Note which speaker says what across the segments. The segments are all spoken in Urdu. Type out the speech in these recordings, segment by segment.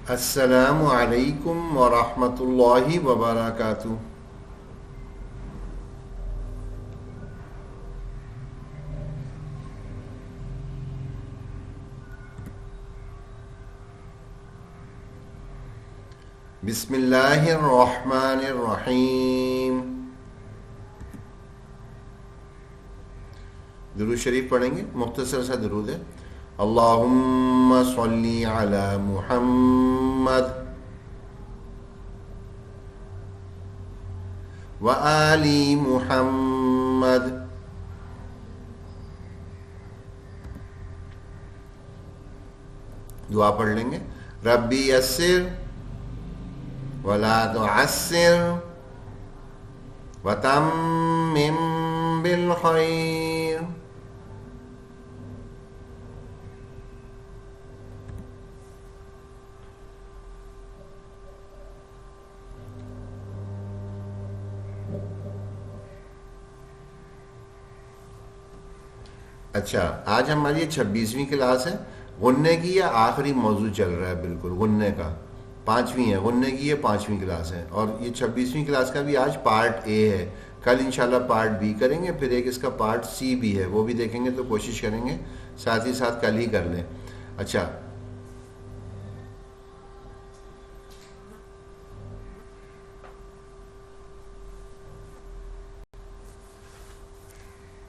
Speaker 1: السلام علیکم ورحمۃ اللہ وبرکاتہ۔ بسم اللہ الرحمن الرحیم۔ درود شریف پڑھیں گے، مختصر سا درود ہے۔ اللہم صلی علی محمد وآل محمد۔ دعا پڑھ لیں گے۔ ربی یسر ولا تعسر وتمم بالخیر۔ اچھا، آج ہماری 26ویں کلاس ہے۔ غنے کی یہ آخری موضوع چل رہا ہے، بالکل غنے کا 5ویں ہے، غنے کی یہ 5ویں کلاس ہے، اور یہ 26ویں کلاس کا بھی آج پارٹ اے ہے۔ کل انشاءاللہ پارٹ بی کریں گے، پھر ایک اس کا پارٹ سی بھی ہے، وہ بھی دیکھیں گے، تو کوشش کریں گے ساتھ ہی ساتھ کل ہی کر لیں۔ اچھا،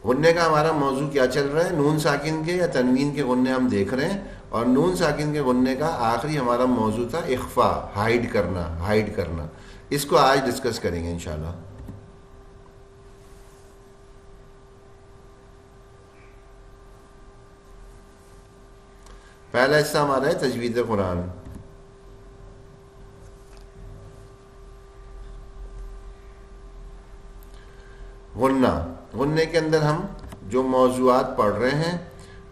Speaker 1: غنے کا ہمارا موضوع کیا چل رہا ہے؟ نون ساکن کے یا تنوین کے غنے ہم دیکھ رہے ہیں، اور نون ساکن کے غنے کا آخری ہمارا موضوع تھا اخفا، ہائیڈ کرنا۔ اس کو آج ڈسکس کریں گے انشاءاللہ۔ پہلا حصہ ہمارا ہے تجوید قرآن۔ غنے کے اندر ہم جو موضوعات پڑھ رہے ہیں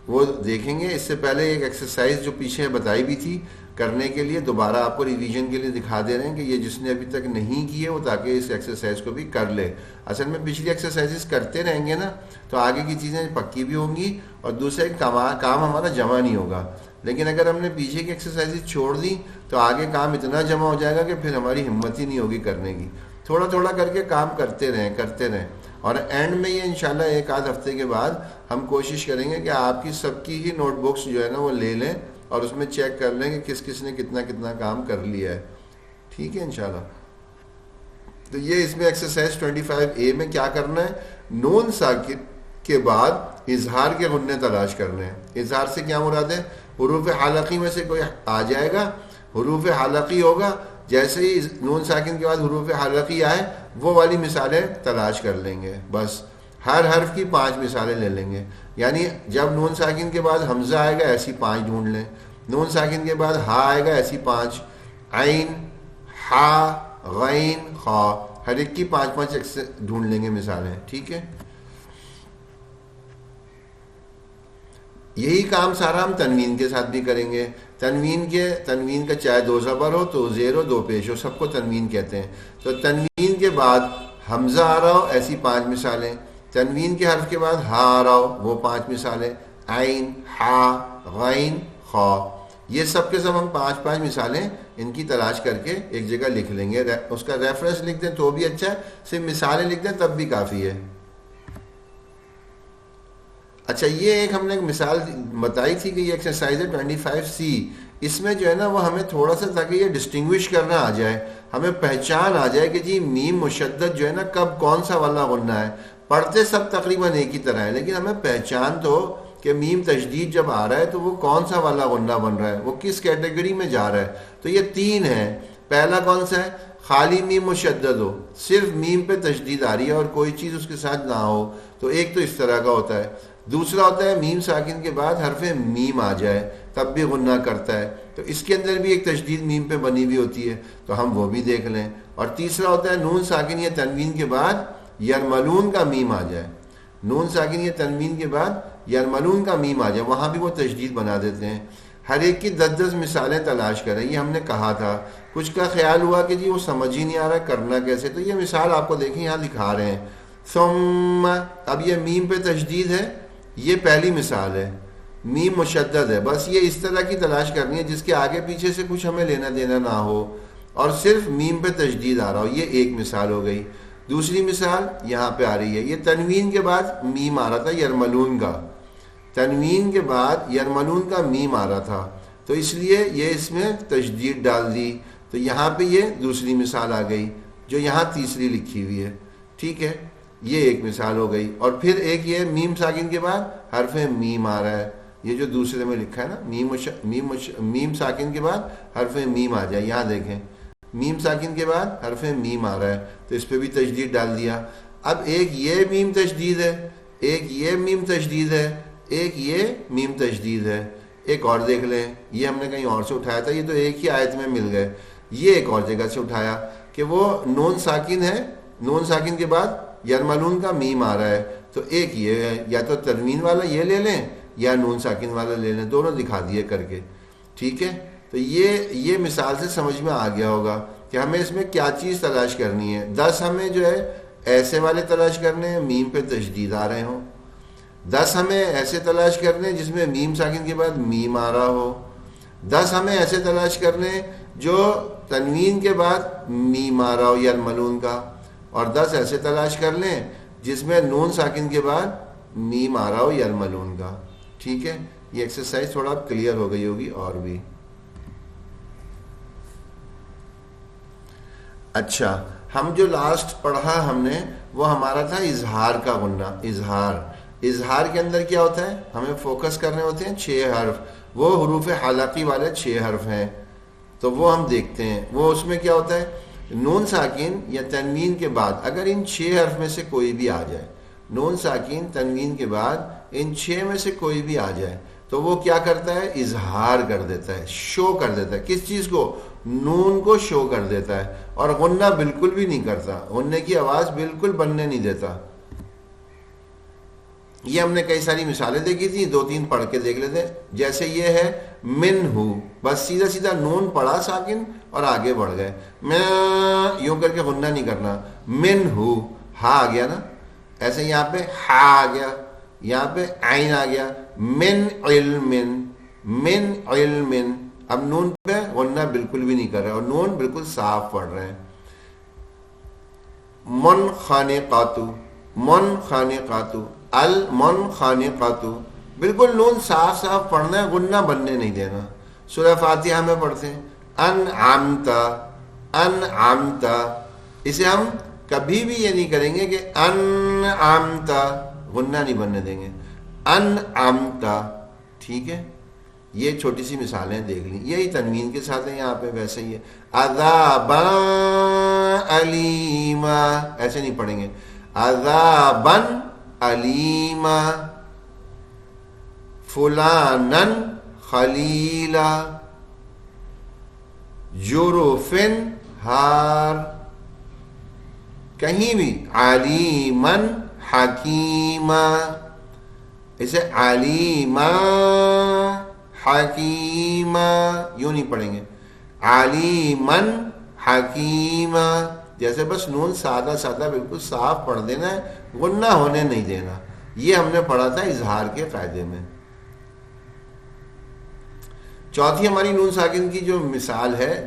Speaker 1: وہ دیکھیں گے۔ اس سے پہلے ایک ایکسرسائز جو پیچھے بتائی بھی تھی، کرنے کے لیے دوبارہ آپ کو ریویژن کے لیے دکھا دے رہے ہیں کہ یہ جس نے ابھی تک نہیں کی ہے وہ تاکہ اس ایکسرسائز کو بھی کر لے۔ اصل میں پچھلی ایکسرسائزز کرتے رہیں گے نا تو آگے کی چیزیں پکی بھی ہوں گی، اور دوسرے کام ہمارا جمع نہیں ہوگا۔ لیکن اگر ہم نے پیچھے کی ایکسرسائزز چھوڑ دی تو آگے کام اتنا جمع ہو جائے گا کہ پھر ہماری ہمت ہی نہیں ہوگی کرنے کی۔ تھوڑا تھوڑا کر کے کام کرتے رہیں، اور اینڈ میں یہ انشاءاللہ ایک آدھ ہفتے کے بعد ہم کوشش کریں گے کہ آپ کی سب کی ہی نوٹ بکس جو ہے نا وہ لے لیں، اور اس میں چیک کر لیں کہ کس کس نے کتنا کام کر لیا ہے۔ ٹھیک ہے انشاءاللہ۔ تو یہ اس میں ایکسرسائز 25A میں کیا کرنا ہے؟ نون ساکن کے بعد اظہار کے غنے تلاش کرنے ہیں۔ اظہار سے کیا مراد ہے؟ حروف حلقی میں سے کوئی آ جائے گا، حروف حلقی ہوگا، جیسے ہی نون ساکن کے بعد حروف حلقی آئے وہ والی مثالیں تلاش کر لیں گے۔ بس ہر حرف کی 5 مثالیں لے لیں گے، یعنی جب نون ساکن کے بعد حمزہ آئے گا ایسی 5 ڈھونڈ لیں، نون ساکن کے بعد ہا آئے گا ایسی 5، عین، ہا، غین، خا، ہر ایک کی 5 ڈھونڈ لیں گے مثالیں۔ ٹھیک ہے، یہی کام سارا ہم تنوین کے ساتھ بھی کریں گے۔ تنوین کا چاہے 2 زبر ہو تو 0 2 پیش ہو، سب کو تنوین کہتے ہیں۔ تو تنوین کے بعد حمزہ آ رہا ہو ایسی 5 مثالیں، تنوین کے حرف کے بعد ہا آ رہا ہو وہ 5 مثالیں، عین، ہا، غین، خا، یہ سب کے سب ہم 5 مثالیں ان کی تلاش کر کے ایک جگہ لکھ لیں گے۔ اس کا ریفرنس لکھ دیں تو بھی اچھا ہے، صرف مثالیں لکھ دیں تب بھی کافی ہے۔ اچھا، یہ ایک ہم نے ایک مثال بتائی تھی کہ یہ ایکسرسائز ہے 25C۔ اس میں جو ہے نا وہ ہمیں تھوڑا سا تاکہ یہ ڈسٹنگوش کرنا آ جائے، ہمیں پہچان آ جائے کہ جی میم مشدد جو ہے نا کب کون سا والا غنہ ہے۔ پڑھتے سب تقریباً ایک ہی طرح ہے، لیکن ہمیں پہچان تو کہ میم تشدید جب آ رہا ہے تو وہ کون سا والا غنہ بن رہا ہے، وہ کس کیٹیگری میں جا رہا ہے۔ تو یہ 3 ہیں۔ پہلا کون سا ہے؟ خالی میم مشدد ہو، صرف میم پہ تشدید آ رہی ہے اور کوئی چیز اس کے ساتھ نہ ہو، تو ایک تو اس طرح کا ہوتا ہے۔ دوسرا ہوتا ہے میم ساکن کے بعد حرف میم آ جائے تب بھی غنہ کرتا ہے، تو اس کے اندر بھی ایک تشدید میم پہ بنی ہوئی ہوتی ہے، تو ہم وہ بھی دیکھ لیں۔ اور تیسرا ہوتا ہے نون ساکن یا تنوین کے بعد یرملون کا میم آ جائے، نون ساکن یا تنوین کے بعد یرملون کا میم آ جائے، وہاں بھی وہ تشدید بنا دیتے ہیں۔ ہر ایک کی 10 مثالیں تلاش کریں، یہ ہم نے کہا تھا۔ کچھ کا خیال ہوا کہ جی وہ سمجھ ہی نہیں آ رہا کرنا کیسے، تو یہ مثال آپ کو دیکھیں یہاں دکھا رہے ہیں۔ ثم، اب یہ میم پہ تشدید ہے، یہ پہلی مثال ہے۔ میم مشدد ہے. بس یہ اس طرح کی تلاش کرنی ہے جس کے آگے پیچھے سے کچھ ہمیں لینا دینا نہ ہو اور صرف میم پہ تشدید آ رہا ہو. یہ ایک مثال ہو گئی. دوسری مثال یہاں پہ آ رہی ہے. یہ تنوین کے بعد میم آ رہا تھا یرملون کا, تنوین کے بعد یرملون کا میم آ رہا تھا, تو اس لیے یہ اس میں تشدید ڈال دی. تو یہاں پہ یہ دوسری مثال آ گئی جو یہاں تیسری لکھی ہوئی ہے. ٹھیک ہے, یہ ایک مثال ہو گئی. اور پھر ایک یہ میم ساکن کے بعد حرف میم آ رہا ہے, یہ جو دوسرے میں لکھا ہے نا, میم ساکن کے بعد حرف میم آ جائے. یہاں دیکھیں میم ساکن کے بعد حرف میم آ رہا ہے, تو اس پہ بھی تشدید ڈال دیا. اب ایک یہ میم تشدید ہے, ایک یہ میم تشدید ہے, ایک یہ میم تشدید ہے. ایک اور دیکھ لیں, یہ ہم نے کہیں اور سے اٹھایا تھا, یہ تو ایک ہی آیت میں مل گئے. یہ ایک اور جگہ سے اٹھایا کہ وہ نون ساکن ہے, نون ساکن کے بعد یرملون کا میم آ رہا ہے, تو ایک یہ ہے, یا تو تنوین والا یہ لے لیں یا نون ساکن والا لے لیں, دونوں دکھا دیے کر کے. ٹھیک ہے, تو یہ مثال سے سمجھ میں آ گیا ہوگا کہ ہمیں اس میں کیا چیز تلاش کرنی ہے. 10 ہمیں جو ہے ایسے والے تلاش کرنے ہیں میم پہ تشدید آ رہے ہوں, 10 ہمیں ایسے تلاش کرنے جس میں میم ساکن کے بعد میم آ رہا ہو, 10 ہمیں ایسے تلاش کرنے جو تنوین کے بعد میم آ رہا ہو یرملون کا, اور 10 ایسے تلاش کر لیں جس میں نون ساکن کے بعد میم آ رہا ہو یرملون کا. ٹھیک ہے, یہ ایکسرسائز تھوڑا کلیئر ہو گئی ہوگی. اور بھی اچھا, ہم جو لاسٹ پڑھا ہم نے وہ ہمارا تھا اظہار کا غنہ. اظہار کے اندر کیا ہوتا ہے, ہمیں فوکس کرنے ہوتے ہیں 6 حرف, وہ حروف حلقی والے 6 حرف ہیں, تو وہ ہم دیکھتے ہیں. وہ اس میں کیا ہوتا ہے, نون ساکن یا تنوین کے بعد اگر ان 6 حرف میں سے کوئی بھی آ جائے, نون ساکن تنوین کے بعد ان 6 میں سے کوئی بھی آ جائے, تو وہ کیا کرتا ہے, اظہار کر دیتا ہے, شو کر دیتا ہے. کس چیز کو, نون کو شو کر دیتا ہے, اور غنہ بالکل بھی نہیں کرتا, غنے کی آواز بالکل بننے نہیں دیتا. یہ ہم نے کئی ساری مثالیں دیکھی تھی, 2-3 پڑھ کے دیکھ لیتے ہیں. جیسے یہ ہے من ہو, بس سیدھا سیدھا نون پڑھا ساکن اور آگے بڑھ گئے, میں یوں کر کے غنہ نہیں کرنا. من ہو, ہا آ گیا نا, ایسے یہاں پہ ہا آ گیا, یہاں پہ عین آ گیا. من علم, من علم, اب نون پہ غنہ بالکل بھی نہیں کر رہے اور نون بالکل صاف پڑھ رہے ہیں. من خانقاتو, من خانقاتو, المن خانقاتو, بالکل نون صاف صاف پڑھنا ہے, غنہ بننے نہیں دینا. سورہ فاتحہ میں پڑھتے ہیں انعمتا, انعمتا, اسے ہم کبھی بھی یہ نہیں کریں گے کہ انعمتا, غنہ نہیں بننے دیں گے, انعمتا. ٹھیک ہے, یہ چھوٹی سی مثالیں دیکھ لیں. یہی تنوین کے ساتھ ہے یہاں پہ, ویسے ہی ہے عذابا علیما, ایسے نہیں پڑھیں گے, عذابا علیما, فلانن خلیلا, جرفن ہار, کہیں بھی علیمن حکیما, اسے علیما حکیما یوں نہیں پڑھیں گے, علیمن حکیما, جیسے بس نون سادہ سادہ بالکل صاف پڑھ دینا ہے, غنہ ہونے نہیں دینا. یہ ہم نے پڑھا تھا اظہار کے قاعدے میں. چوتھی ہماری نون ساکن کی جو مثال ہے,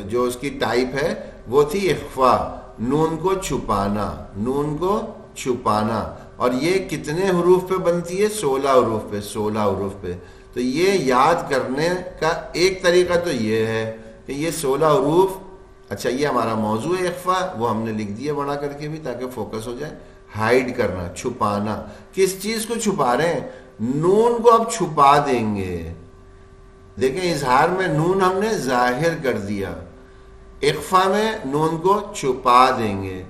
Speaker 1: جو اس کی ٹائپ ہے, وہ تھی اخفا, نون کو چھپانا, نون کو چھپانا. اور یہ کتنے حروف پہ بنتی ہے, 16 حروف پہ, 16 حروف پہ. تو یہ یاد کرنے کا ایک طریقہ تو یہ ہے کہ یہ 16 حروف, اچھا یہ ہمارا موضوع ہے اخفا, وہ ہم نے لکھ دیا بڑا کر کے بھی تاکہ فوکس ہو جائے. ہائیڈ کرنا, چھپانا, کس چیز کو چھپا رہے ہیں, نون کو اب چھپا دیں گے. دیکھیں اظہار میں نون ہم نے ظاہر کر دیا, اخفا میں نون کو چھپا دیں گے.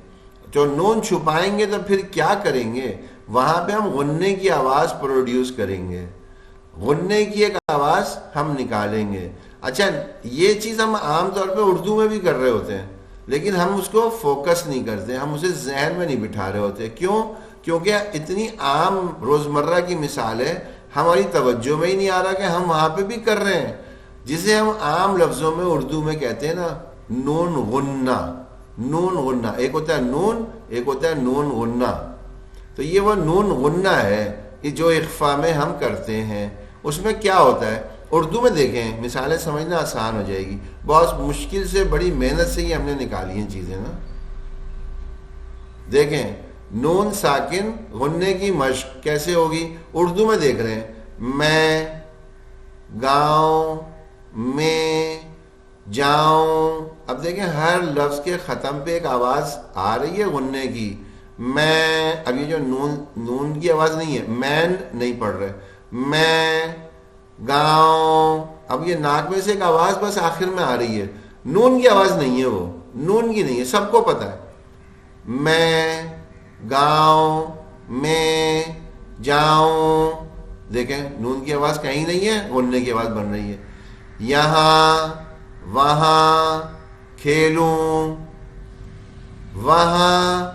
Speaker 1: جو نون چھپائیں گے تو پھر کیا کریں گے, وہاں پہ ہم غنے کی آواز پروڈیوس کریں گے, غنے کی ایک آواز ہم نکالیں گے. اچھا یہ چیز ہم عام طور پہ اردو میں بھی کر رہے ہوتے ہیں, لیکن ہم اس کو فوکس نہیں کرتے, ہم اسے ذہن میں نہیں بٹھا رہے ہوتے. کیوں, کیونکہ اتنی عام روزمرہ کی مثال ہے, ہماری توجہ میں ہی نہیں آ رہا کہ ہم وہاں پہ بھی کر رہے ہیں. جسے ہم عام لفظوں میں اردو میں کہتے ہیں نا نون غنہ, نون غنہ, ایک ہوتا ہے نون, ایک ہوتا ہے نون غنہ. تو یہ وہ نون غنہ ہے جو اخفا میں ہم کرتے ہیں. اس میں کیا ہوتا ہے اردو میں دیکھیں مثالیں سمجھنا آسان ہو جائے گی. بہت مشکل سے بڑی محنت سے ہی ہم نے نکالی ہیں چیزیں نا. دیکھیں نون ساکن غننے کی مشق کیسے ہوگی اردو میں دیکھ رہے ہیں میں گاؤں میں جاؤں. اب دیکھیں ہر لفظ کے ختم پہ ایک آواز آ رہی ہے غننے کی. میں اب یہ جو نون کی آواز نہیں ہے مین نہیں پڑھ رہے میں گاؤں. اب یہ ناک میں سے ایک آواز بس آخر میں آ رہی ہے نون کی آواز نہیں ہے وہ نون کی نہیں ہے سب کو پتہ ہے. میں گاؤں میں جاؤں دیکھیں نون کی آواز کہیں نہیں ہے غننے کی آواز بن رہی ہے. یہاں وہاں کھیلوں وہاں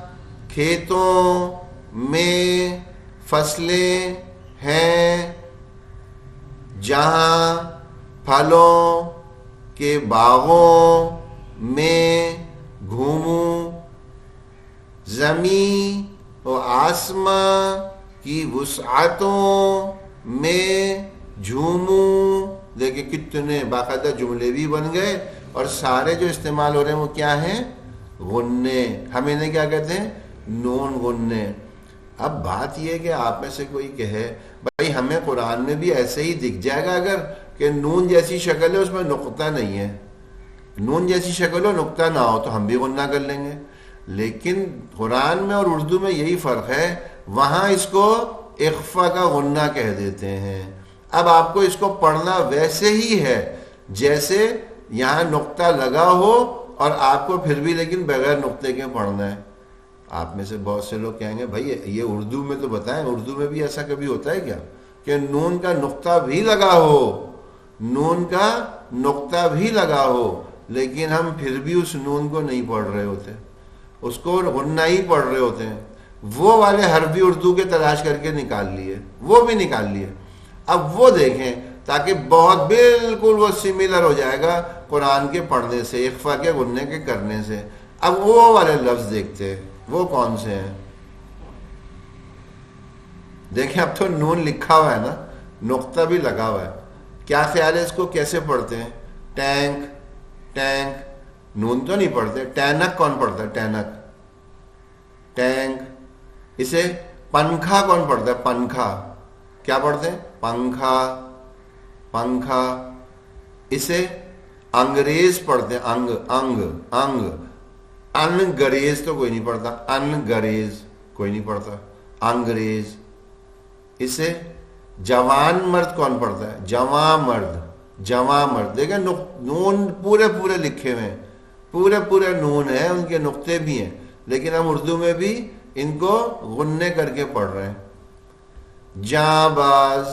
Speaker 1: کھیتوں میں فصلیں ہیں جہاں پھلوں کے باغوں میں گھوموں زمین و آسماں کی وسعتوں میں جھوموں. دیکھیں کتنے باقاعدہ جملے بھی بن گئے اور سارے جو استعمال ہو رہے ہیں وہ کیا ہیں غنّے. ہم انہیں کیا کہتے ہیں نون غنّے. اب بات یہ کہ آپ میں سے کوئی کہے بھائی ہمیں قرآن میں بھی ایسے ہی دکھ جائے گا اگر کہ نون جیسی شکل ہے اس میں نقطہ نہیں ہے نون جیسی شکل ہو نقطہ نہ ہو تو ہم بھی غنّہ کر لیں گے. لیکن قرآن میں اور اردو میں یہی فرق ہے وہاں اس کو اخفا کا غنّہ کہہ دیتے ہیں. اب آپ کو اس کو پڑھنا ویسے ہی ہے جیسے یہاں نقطہ لگا ہو اور آپ کو پھر بھی لیکن بغیر نقطے کے پڑھنا ہے. آپ میں سے بہت سے لوگ کہیں گے بھائی یہ اردو میں تو بتائیں اردو میں بھی ایسا کبھی ہوتا ہے کیا کہ نون کا نقطہ بھی لگا ہو نون کا نقطہ بھی لگا ہو لیکن ہم پھر بھی اس نون کو نہیں پڑھ رہے ہوتے اس کو غنّہ ہی پڑھ رہے ہوتے ہیں. وہ والے حرف بھی اردو کے تلاش کر کے نکال لیے وہ بھی نکال لیے. اب وہ دیکھیں تاکہ بہت بالکل وہ سملر ہو جائے گا قرآن کے پڑھنے سے اخفا کے غنّے کے کرنے سے. اب وہ والے لفظ دیکھتے ہیں وہ کون سے ہیں. دیکھیں اب تو نون لکھا ہوا ہے نا نقطہ بھی لگا ہوا ہے. کیا خیال ہے اس کو کیسے پڑھتے ہیں ٹینک ٹینک نون تو نہیں پڑھتے. ٹینک کون پڑھتا ہے ٹینک ٹینک. اسے پنکھا کون پڑھتا ہے پنکھا کیا پڑھتے ہیں پنکھا پنکھا. اسے انگریز پڑھتے ہیں انگ انگ انگ. انگریز تو کوئی نہیں پڑھتا انگریز کوئی نہیں پڑھتا انگریز. اسے جوان مرد کون پڑھتا ہے جوان مرد جوان مرد. دیکھیں نون پورے پورے لکھے ہوئے ہیں پورے پورے نون ہیں ان کے نقطے بھی ہیں لیکن ہم اردو میں بھی ان کو غنّے کر کے پڑھ رہے ہیں. جاں باز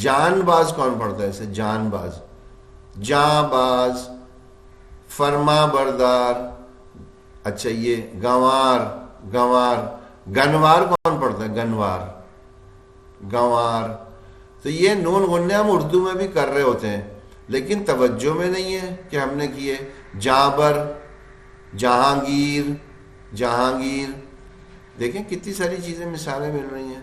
Speaker 1: جان باز کون پڑھتا ہے اسے جان باز جاں باز. فرما بردار اچھا یہ گنوار گنوار. گنوار کون پڑھتا ہے گنوار گنوار. تو یہ نون غنّے ہم اردو میں بھی کر رہے ہوتے ہیں لیکن توجہ میں نہیں ہے کہ ہم نے کیے. جابر جہانگیر جہانگیر. دیکھیں کتنی ساری چیزیں مثالیں مل رہی ہیں.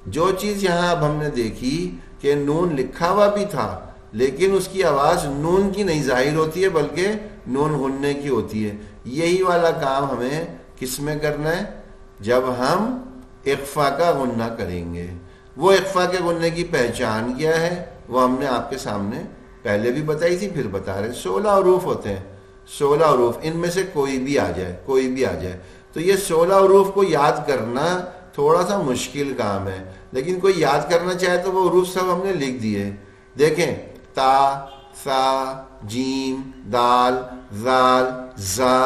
Speaker 1: جو چیز یہاں اب ہم نے دیکھی کہ نون لکھا ہوا بھی تھا لیکن اس کی آواز نون کی نہیں ظاہر ہوتی ہے بلکہ نون غنّے کی ہوتی ہے. یہی والا کام ہمیں کس میں کرنا ہے جب ہم اخفا کا غنّہ کریں گے. وہ اخفا کے غنّے کی پہچان کیا ہے وہ ہم نے آپ کے سامنے پہلے بھی بتائی تھی پھر بتا رہے. 16 حروف ہوتے ہیں 16 حروف. ان میں سے کوئی بھی آ جائے کوئی بھی آ جائے تو یہ 16 حروف کو یاد کرنا تھوڑا سا مشکل کام ہے لیکن کوئی یاد کرنا چاہے تو وہ حروف سب ہم نے لکھ دیے. دیکھیں تا ثا جیم دال ذال زا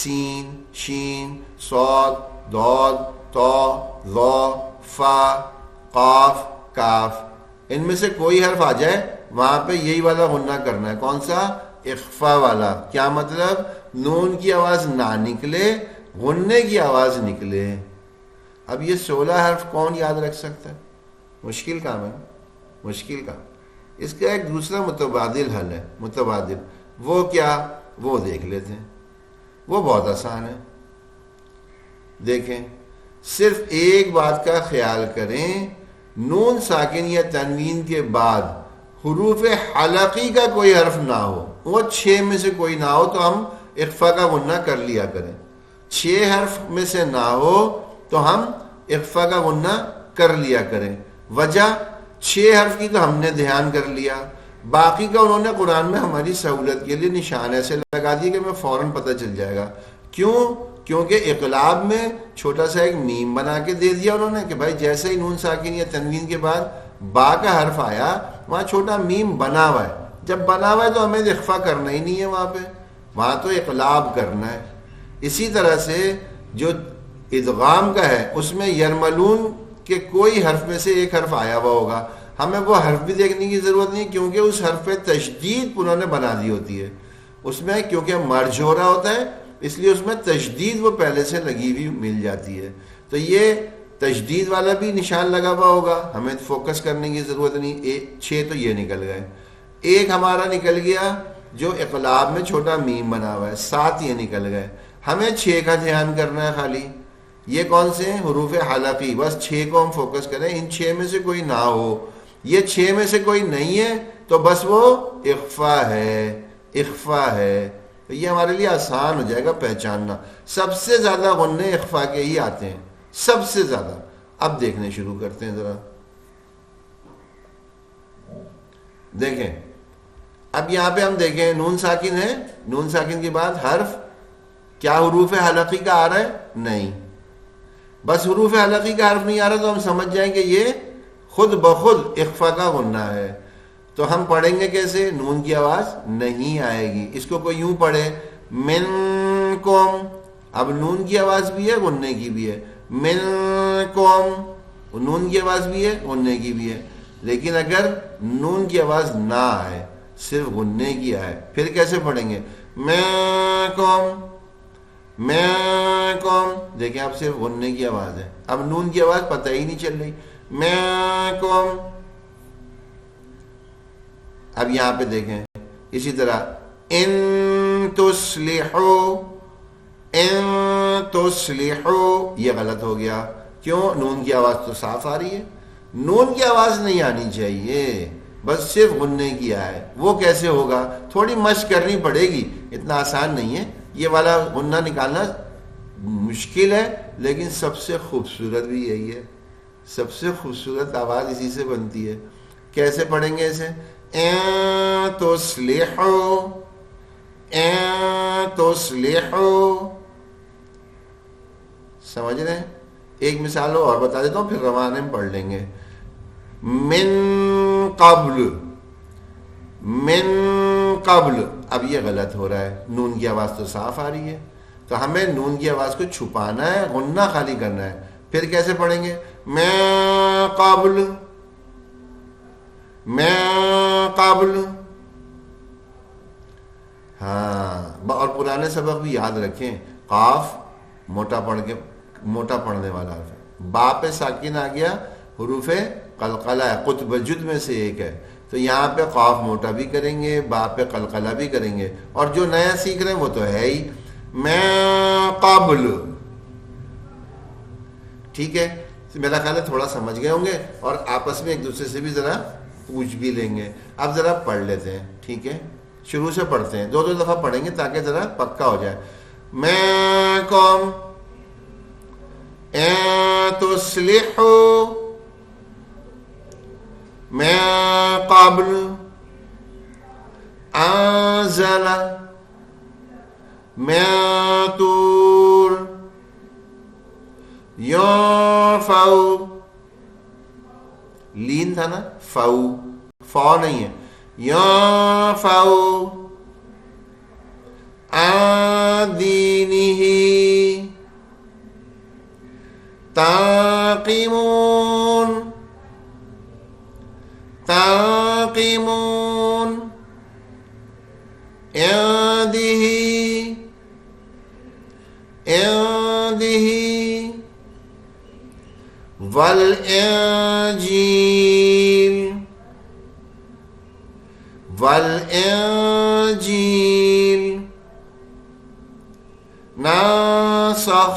Speaker 1: سین شین صاد ضاد طا ظا فا قاف کاف. ان میں سے کوئی حرف آ جائے وہاں پہ یہی والا غنّہ کرنا ہے. کون سا اخفا والا. کیا مطلب نون کی آواز نہ نکلے غنّے کی آواز نکلے. اب یہ 16 حرف کون یاد رکھ سکتا ہے مشکل کام ہے مشکل کام. اس کا ایک دوسرا متبادل حل ہے متبادل. وہ کیا وہ دیکھ لیتے ہیں وہ بہت آسان ہے. دیکھیں صرف ایک بات کا خیال کریں، نون ساکن یا تنوین کے بعد حروف حلقی کا کوئی حرف نہ ہو، وہ 6 میں سے کوئی نہ ہو تو ہم اخفا کا غنہ کر لیا کریں. 6 حرف میں سے نہ ہو تو ہم اخفا کا غنہ کر لیا کریں. وجہ 6 حرف کی تو ہم نے دھیان کر لیا، باقی کا انہوں نے قرآن میں ہماری سہولت کے لیے نشان ایسے لگا دیے کہ ہمیں فوراً پتہ چل جائے گا. کیوں؟ کیونکہ اقلاب میں چھوٹا سا ایک میم بنا کے دے دیا انہوں نے کہ بھائی جیسے ہی نون ساکن یا تنوین کے بعد با کا حرف آیا وہاں چھوٹا میم بنا ہوا ہے. جب بنا ہوا ہے تو ہمیں اخفا کرنا ہی نہیں ہے، وہاں تو اقلاب کرنا ہے. اسی طرح سے جو ادغام کا ہے اس میں یرملون کے کوئی حرف میں سے ایک حرف آیا ہوا ہوگا، ہمیں وہ حرف بھی دیکھنے کی ضرورت نہیں کیونکہ اس حرف پہ تشدید انہوں نے بنا دی ہوتی ہے. اس میں کیونکہ مرج ہو رہا ہوتا ہے اس لیے اس میں تشدید وہ پہلے سے لگی ہوئی مل جاتی ہے. تو یہ تشدید والا بھی نشان لگا ہوا ہوگا، ہمیں فوکس کرنے کی ضرورت نہیں. 6 تو یہ نکل گئے، ایک ہمارا نکل گیا جو اقلاب میں چھوٹا میم بنا ہوا ہے، 7 یہ نکل گئے. ہمیں 6 کا دھیان کرنا ہے خالی. یہ کون سے ہیں؟ حروف حلقی. بس 6 کو ہم فوکس کریں، ان 6 میں سے کوئی نہ ہو. یہ 6 میں سے کوئی نہیں ہے تو بس وہ اخفا ہے، اخفا ہے. تو یہ ہمارے لیے آسان ہو جائے گا پہچاننا. سب سے زیادہ غنّے اخفا کے ہی آتے ہیں، سب سے زیادہ. اب دیکھنے شروع کرتے ہیں ذرا. دیکھیں اب یہاں پہ ہم دیکھیں نون ساکن ہے، نون ساکن کے بعد حرف کیا حروف حلقی کا آ رہا ہے؟ نہیں. بس حروف حلقی کا حرف نہیں آ رہا تو ہم سمجھ جائیں کہ یہ خود بخود اخفا کا غنہ ہے. تو ہم پڑھیں گے کیسے؟ نون کی آواز نہیں آئے گی. اس کو کوئی یوں پڑھے منکم، اب نون کی آواز بھی ہے غنے کی بھی ہے. منکم نون کی آواز بھی ہے غنے کی بھی ہے. لیکن اگر نون کی آواز نہ آئے صرف غنے کی آئے پھر کیسے پڑھیں گے؟ منکم، منکم. دیکھیں اب صرف غنے کی آواز ہے، اب نون کی آواز پتہ ہی نہیں چل رہی. منکم. اب یہاں پہ دیکھیں اسی طرح ان تصلحو، ان تصلحو یہ غلط ہو گیا. کیوں؟ نون کی آواز تو صاف آ رہی ہے، نون کی آواز نہیں آنی چاہیے، بس صرف غننے کی آئے. وہ کیسے ہوگا؟ تھوڑی مشق کرنی پڑے گی، اتنا آسان نہیں ہے. یہ والا غنہ نکالنا مشکل ہے لیکن سب سے خوبصورت بھی یہی ہے. سب سے خوبصورت آواز اسی سے بنتی ہے. کیسے پڑھیں گے اسے؟ ان تصلحو، ان تصلحو. سمجھ رہے ہیں؟ ایک مثال اور بتا دیتا ہوں پھر روانے میں پڑھ لیں گے. من قبل، من قبل. اب یہ غلط ہو رہا ہے، نون کی آواز تو صاف آ رہی ہے تو ہمیں نون کی آواز کو چھپانا ہے، غنہ خالی کرنا ہے. پھر کیسے پڑھیں گے؟ من قبل، من قبل. ہاں اور پرانے سبق بھی یاد رکھیں، قاف موٹا پڑھ کے موٹا پڑھنے والا ہے. با پہ ساکن آ گیا، حروف قلقلہ ہے، قطب جد میں سے ایک ہے تو یہاں پہ قاف موٹا بھی کریں گے، با پہ قلقلہ بھی کریں گے. اور جو نیا سیکھ رہے ہیں وہ تو ہے ہی من قبل. ٹھیک ہے، میرا خیال ہے تھوڑا سمجھ گئے ہوں گے اور آپس میں ایک دوسرے سے بھی ذرا پوچھ بھی لیں گے. اب ذرا پڑھ لیتے ہیں. ٹھیک ہے، شروع سے پڑھتے ہیں، 2 دفعہ پڑھیں گے تاکہ ذرا پکا ہو جائے. منکم ان تصلحوا من قبل انزل من طور ينفع. لین تھا نا، فو، فو نہیں ہے. ينفع عن دینہ تنقمون، تنقمون عنده، عنده والانجیل، والانجیل ناسخ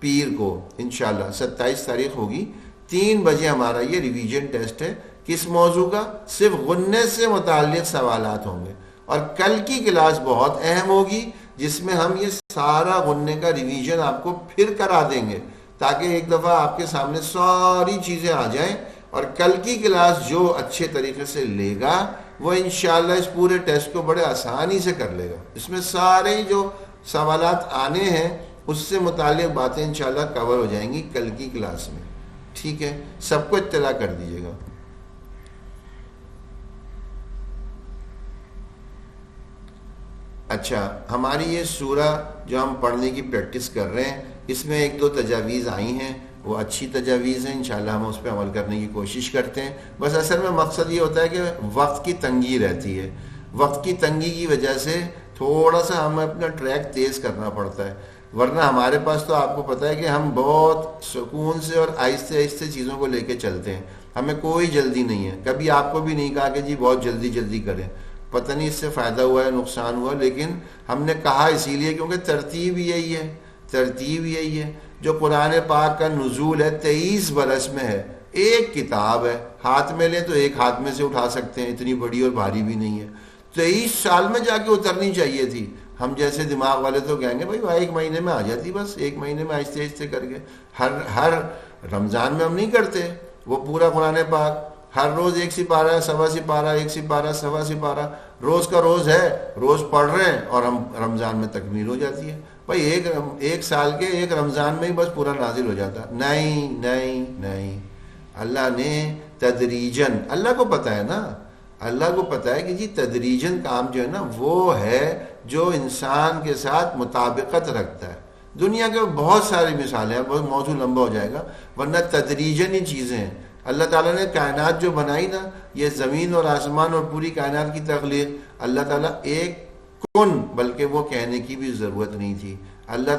Speaker 1: پیر کو انشاءاللہ 27 تاریخ ہوگی 3 بجے ہمارا یہ ریویژن ٹیسٹ ہے. کس موضوع کا؟ صرف غنے سے متعلق سوالات ہوں گے. اور کل کی کلاس بہت اہم ہوگی جس میں ہم یہ سارا غنے کا ریویژن آپ کو پھر کرا دیں گے تاکہ ایک دفعہ آپ کے سامنے ساری چیزیں آ جائیں. اور کل کی کلاس جو اچھے طریقے سے لے گا وہ انشاءاللہ اس پورے ٹیسٹ کو بڑے آسانی سے کر لے گا. اس میں سارے جو سوالات آنے ہیں اس سے متعلق باتیں انشاءاللہ کور ہو جائیں گی کل کی کلاس میں. ٹھیک ہے، سب کو اطلاع کر دیجیے گا. اچھا، ہماری یہ سورہ جو ہم پڑھنے کی پریکٹس کر رہے ہیں اس میں 1-2 تجاویز آئی ہیں، وہ اچھی تجاویز ہیں، انشاءاللہ ہم اس پہ عمل کرنے کی کوشش کرتے ہیں. بس اصل میں مقصد یہ ہوتا ہے کہ وقت کی تنگی رہتی ہے. وقت کی تنگی کی وجہ سے تھوڑا سا ہمیں اپنا ٹریک تیز کرنا پڑتا ہے، ورنہ ہمارے پاس تو آپ کو پتہ ہے کہ ہم بہت سکون سے اور آہستہ آہستہ چیزوں کو لے کے چلتے ہیں. ہمیں کوئی جلدی نہیں ہے. کبھی آپ کو بھی نہیں کہا کہ جی بہت جلدی جلدی کریں. پتہ نہیں اس سے فائدہ ہوا ہے نقصان ہوا، لیکن ہم نے کہا اسی لیے کیونکہ ترتیب یہی ہے. ترتیب یہی ہے. جو قرآن پاک کا نزول ہے 23 برس میں ہے. ایک کتاب ہے، ہاتھ میں لیں تو ایک ہاتھ میں سے اٹھا سکتے ہیں، اتنی بڑی اور بھاری بھی نہیں ہے. 23 سال میں جا کے اترنی چاہیے تھی. ہم جیسے دماغ والے تو کہیں گے بھائی 1 مہینے میں آ جاتی، بس 1 مہینے میں آہستہ آہستہ کر کے. ہر رمضان میں ہم نہیں کرتے وہ پورا قرآن پاک. ہر روز 1 سپارہ، سوا سپارہ، 1 سپارہ، سوا سپارہ، روز کا روز ہے، روز پڑھ رہے ہیں اور ہم رمضان میں تکمیل ہو جاتی ہے. بھائی ایک سال کے ایک رمضان میں ہی بس پورا نازل ہو جاتا. نہیں نہیں نہیں، اللہ نے تدریجن، اللہ کو پتہ ہے نا، اللہ کو پتہ ہے کہ جی تدریجن کام جو ہے نا وہ ہے جو انسان کے ساتھ مطابقت رکھتا ہے. دنیا کے بہت ساری مثالیں ہیں، بہت موضوع لمبا ہو جائے گا، ورنہ تدریجن ہی چیزیں ہیں. اللہ تعالیٰ نے کائنات جو بنائی نا، یہ زمین اور آسمان اور پوری کائنات کی تخلیق، اللہ تعالیٰ ایک کن، بلکہ وہ کہنے کی بھی ضرورت نہیں تھی. اللہ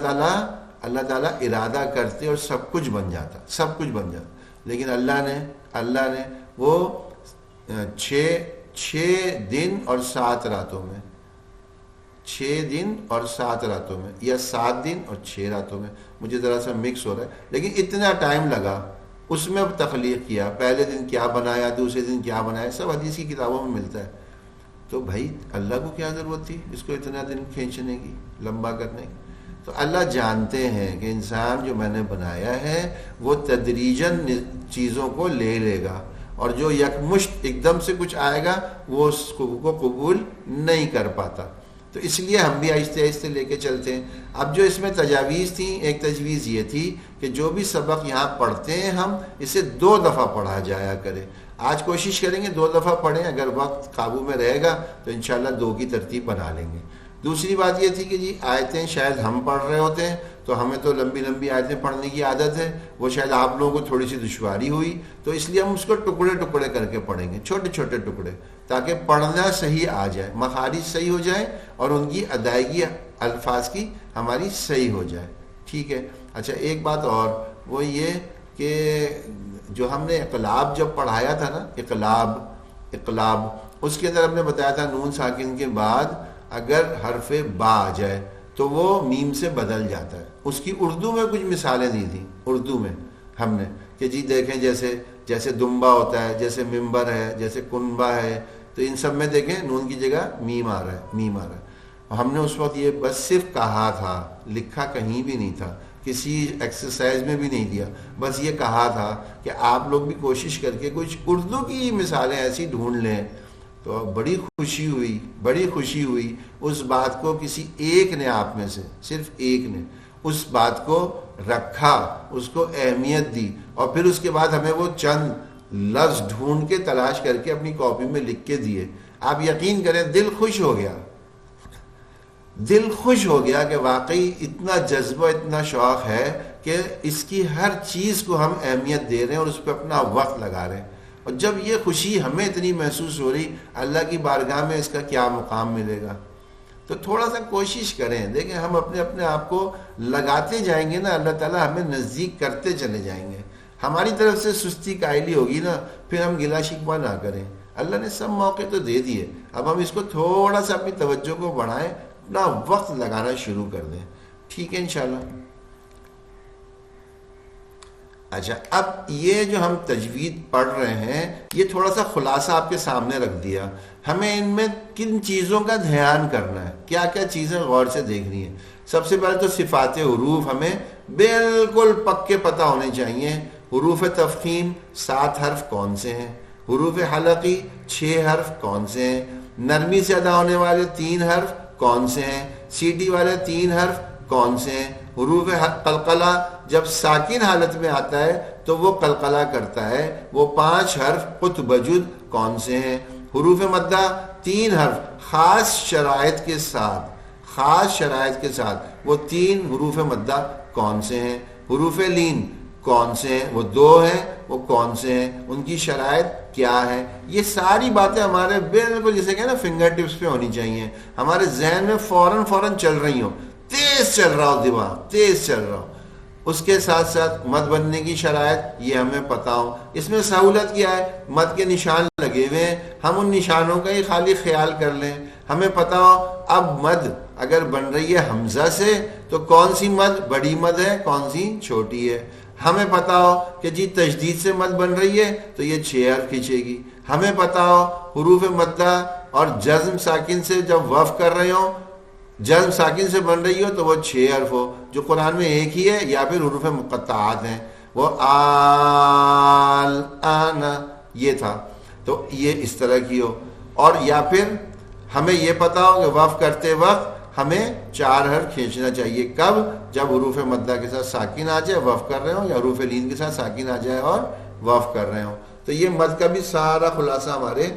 Speaker 1: تعالیٰ ارادہ کرتے اور سب کچھ بن جاتا، سب کچھ بن جاتا. لیکن اللہ نے وہ 6 دن اور 7 راتوں میں، 6 دن اور 7 راتوں میں، یا 7 دن اور 6 راتوں میں، مجھے ذرا سا مکس ہو رہا ہے، لیکن اتنا ٹائم لگا اس میں تخلیق کیا. پہلے دن کیا بنایا، دوسرے دن کیا بنایا، سب حدیث کی کتابوں میں ملتا ہے. تو بھائی اللہ کو کیا ضرورت تھی اس کو اتنا دن کھینچنے کی، لمبا کرنے کی؟ تو اللہ جانتے ہیں کہ انسان جو میں نے بنایا ہے وہ تدریجاً چیزوں کو لے لے گا، اور جو یکمشت ایک دم سے کچھ آئے گا وہ اس کو قبول نہیں کر پاتا. تو اس لیے ہم بھی آہستہ آہستہ لے کے چلتے ہیں. اب جو اس میں تجاویز تھیں، ایک تجویز یہ تھی کہ جو بھی سبق یہاں پڑھتے ہیں ہم اسے 2 دفعہ پڑھا جایا کرے. آج کوشش کریں گے 2 دفعہ پڑھیں، اگر وقت قابو میں رہے گا تو انشاءاللہ 2 کی ترتیب بنا لیں گے. دوسری بات یہ تھی کہ جی آیتیں شاید ہم پڑھ رہے ہوتے ہیں تو ہمیں تو لمبی لمبی آیتیں پڑھنے کی عادت ہے، وہ شاید آپ لوگوں کو تھوڑی سی دشواری ہوئی، تو اس لیے ہم اس کو ٹکڑے ٹکڑے کر کے پڑھیں گے، چھوٹے چھوٹے ٹکڑے، تاکہ پڑھنا صحیح آ جائے، مخارج صحیح ہو جائے اور ان کی ادائیگی الفاظ کی ہماری صحیح ہو جائے. ٹھیک ہے. اچھا ایک بات اور، وہ یہ کہ جو ہم نے اقلاب جب پڑھایا تھا نا، اقلاب اس کے اندر ہم نے بتایا تھا نون ساکن کے بعد اگر حرف با آ جائے تو وہ میم سے بدل جاتا ہے. اس کی اردو میں کچھ مثالیں دی تھیں، اردو میں ہم نے کہ جی دیکھیں جیسے دمبا ہوتا ہے، جیسے ممبر ہے، جیسے کنبا ہے، تو ان سب میں دیکھیں نون کی جگہ میم آ رہا ہے. ہم نے اس وقت یہ بس صرف کہا تھا، لکھا کہیں بھی نہیں تھا، کسی ایکسرسائز میں بھی نہیں دیا، بس یہ کہا تھا کہ آپ لوگ بھی کوشش کر کے کچھ اردو کی مثالیں ایسی ڈھونڈ لیں. تو بڑی خوشی ہوئی اس بات کو کسی ایک نے، آپ میں سے صرف ایک نے اس بات کو رکھا، اس کو اہمیت دی، اور پھر اس کے بعد ہمیں وہ چند لفظ ڈھونڈ کے تلاش کر کے اپنی کاپی میں لکھ کے دیے. آپ یقین کریں دل خوش ہو گیا کہ واقعی اتنا جذبہ، اتنا شوق ہے کہ اس کی ہر چیز کو ہم اہمیت دے رہے ہیں اور اس پہ اپنا وقت لگا رہے ہیں. اور جب یہ خوشی ہمیں اتنی محسوس ہو رہی، اللہ کی بارگاہ میں اس کا کیا مقام ملے گا. تو تھوڑا سا کوشش کریں، دیکھیں ہم اپنے آپ کو لگاتے جائیں گے نا، اللہ تعالیٰ ہمیں نزدیک کرتے چلے جائیں گے. ہماری طرف سے سستی قائلی ہوگی نا، پھر ہم گلا شکوہ نہ کریں. اللہ نے سب موقع تو دے دیے، اب ہم اس کو تھوڑا سا اپنی توجہ کو بڑھائیں، اپنا وقت لگانا شروع کر دیں. ٹھیک ہے انشاءاللہ. اچھا، اب یہ جو ہم تجوید پڑھ رہے ہیں یہ تھوڑا سا خلاصہ آپ کے سامنے رکھ دیا. ہمیں ان میں کن چیزوں کا دھیان کرنا ہے، کیا کیا چیزیں غور سے دیکھنی ہیں. سب سے پہلے تو صفات حروف ہمیں بالکل پکے پتہ ہونے چاہیے. حروف تفخیم 7 حرف کون سے ہیں، حروف حلقی 6 حرف کون سے ہیں، نرمی سے ادا ہونے والے 3 حرف کون سے ہیں، سیٹی والے 3 حرف کون سے ہیں. حروف قلقلہ جب ساکن حالت میں آتا ہے تو وہ قلقلہ کرتا ہے، وہ 5 حرف قطب جد کون سے ہیں. حروف مدہ 3 حرف خاص شرائط کے ساتھ، خاص شرائط کے ساتھ وہ 3 حروف مدہ کون سے ہیں. حروف لین کون سے ہیں، وہ 2 ہیں، وہ کون سے ہیں، ان کی شرائط کیا ہے. یہ ساری باتیں ہمارے بالکل جیسے کہ نا فنگر ٹپس پہ ہونی چاہیے، ہمارے ذہن میں فوراً چل رہی ہوں، تیز چل رہا ہو دماغ، تیز چل رہا ہو. اس کے ساتھ ساتھ مد بننے کی شرائط یہ ہمیں پتہ ہو. اس میں سہولت کیا ہے، مد کے نشان لگے ہوئے ہیں، ہم ان نشانوں کا ہی خالی خیال کر لیں. ہمیں پتہ ہو اب مد اگر بن رہی ہے حمزہ سے تو کون سی مد بڑی مد ہے، کون سی چھوٹی ہے. ہمیں پتہ ہو کہ جی تشدید سے مد بن رہی ہے تو یہ 6 حرف کھینچے گی. ہمیں پتہ ہو حروف مدہ اور جزم ساکن سے جب وقف کر رہے ہوں، جزم ساکن سے بن رہی ہو تو وہ 6 حرف ہو، جو قرآن میں ایک ہی ہے، یا پھر حروف مقطعات ہیں، وہ آل آنا یہ تھا تو یہ اس طرح کی ہو. اور یا پھر ہمیں یہ پتہ ہو کہ وقف کرتے وقت ہمیں 4 حرف کھینچنا چاہیے. کب؟ جب حروف مدہ کے ساتھ ساکن آ جائے وقف کر رہے ہوں، یا حروف لین کے ساتھ ساکن آ جائے اور وقف کر رہے ہوں. تو یہ مد کا بھی سارا خلاصہ ہمارے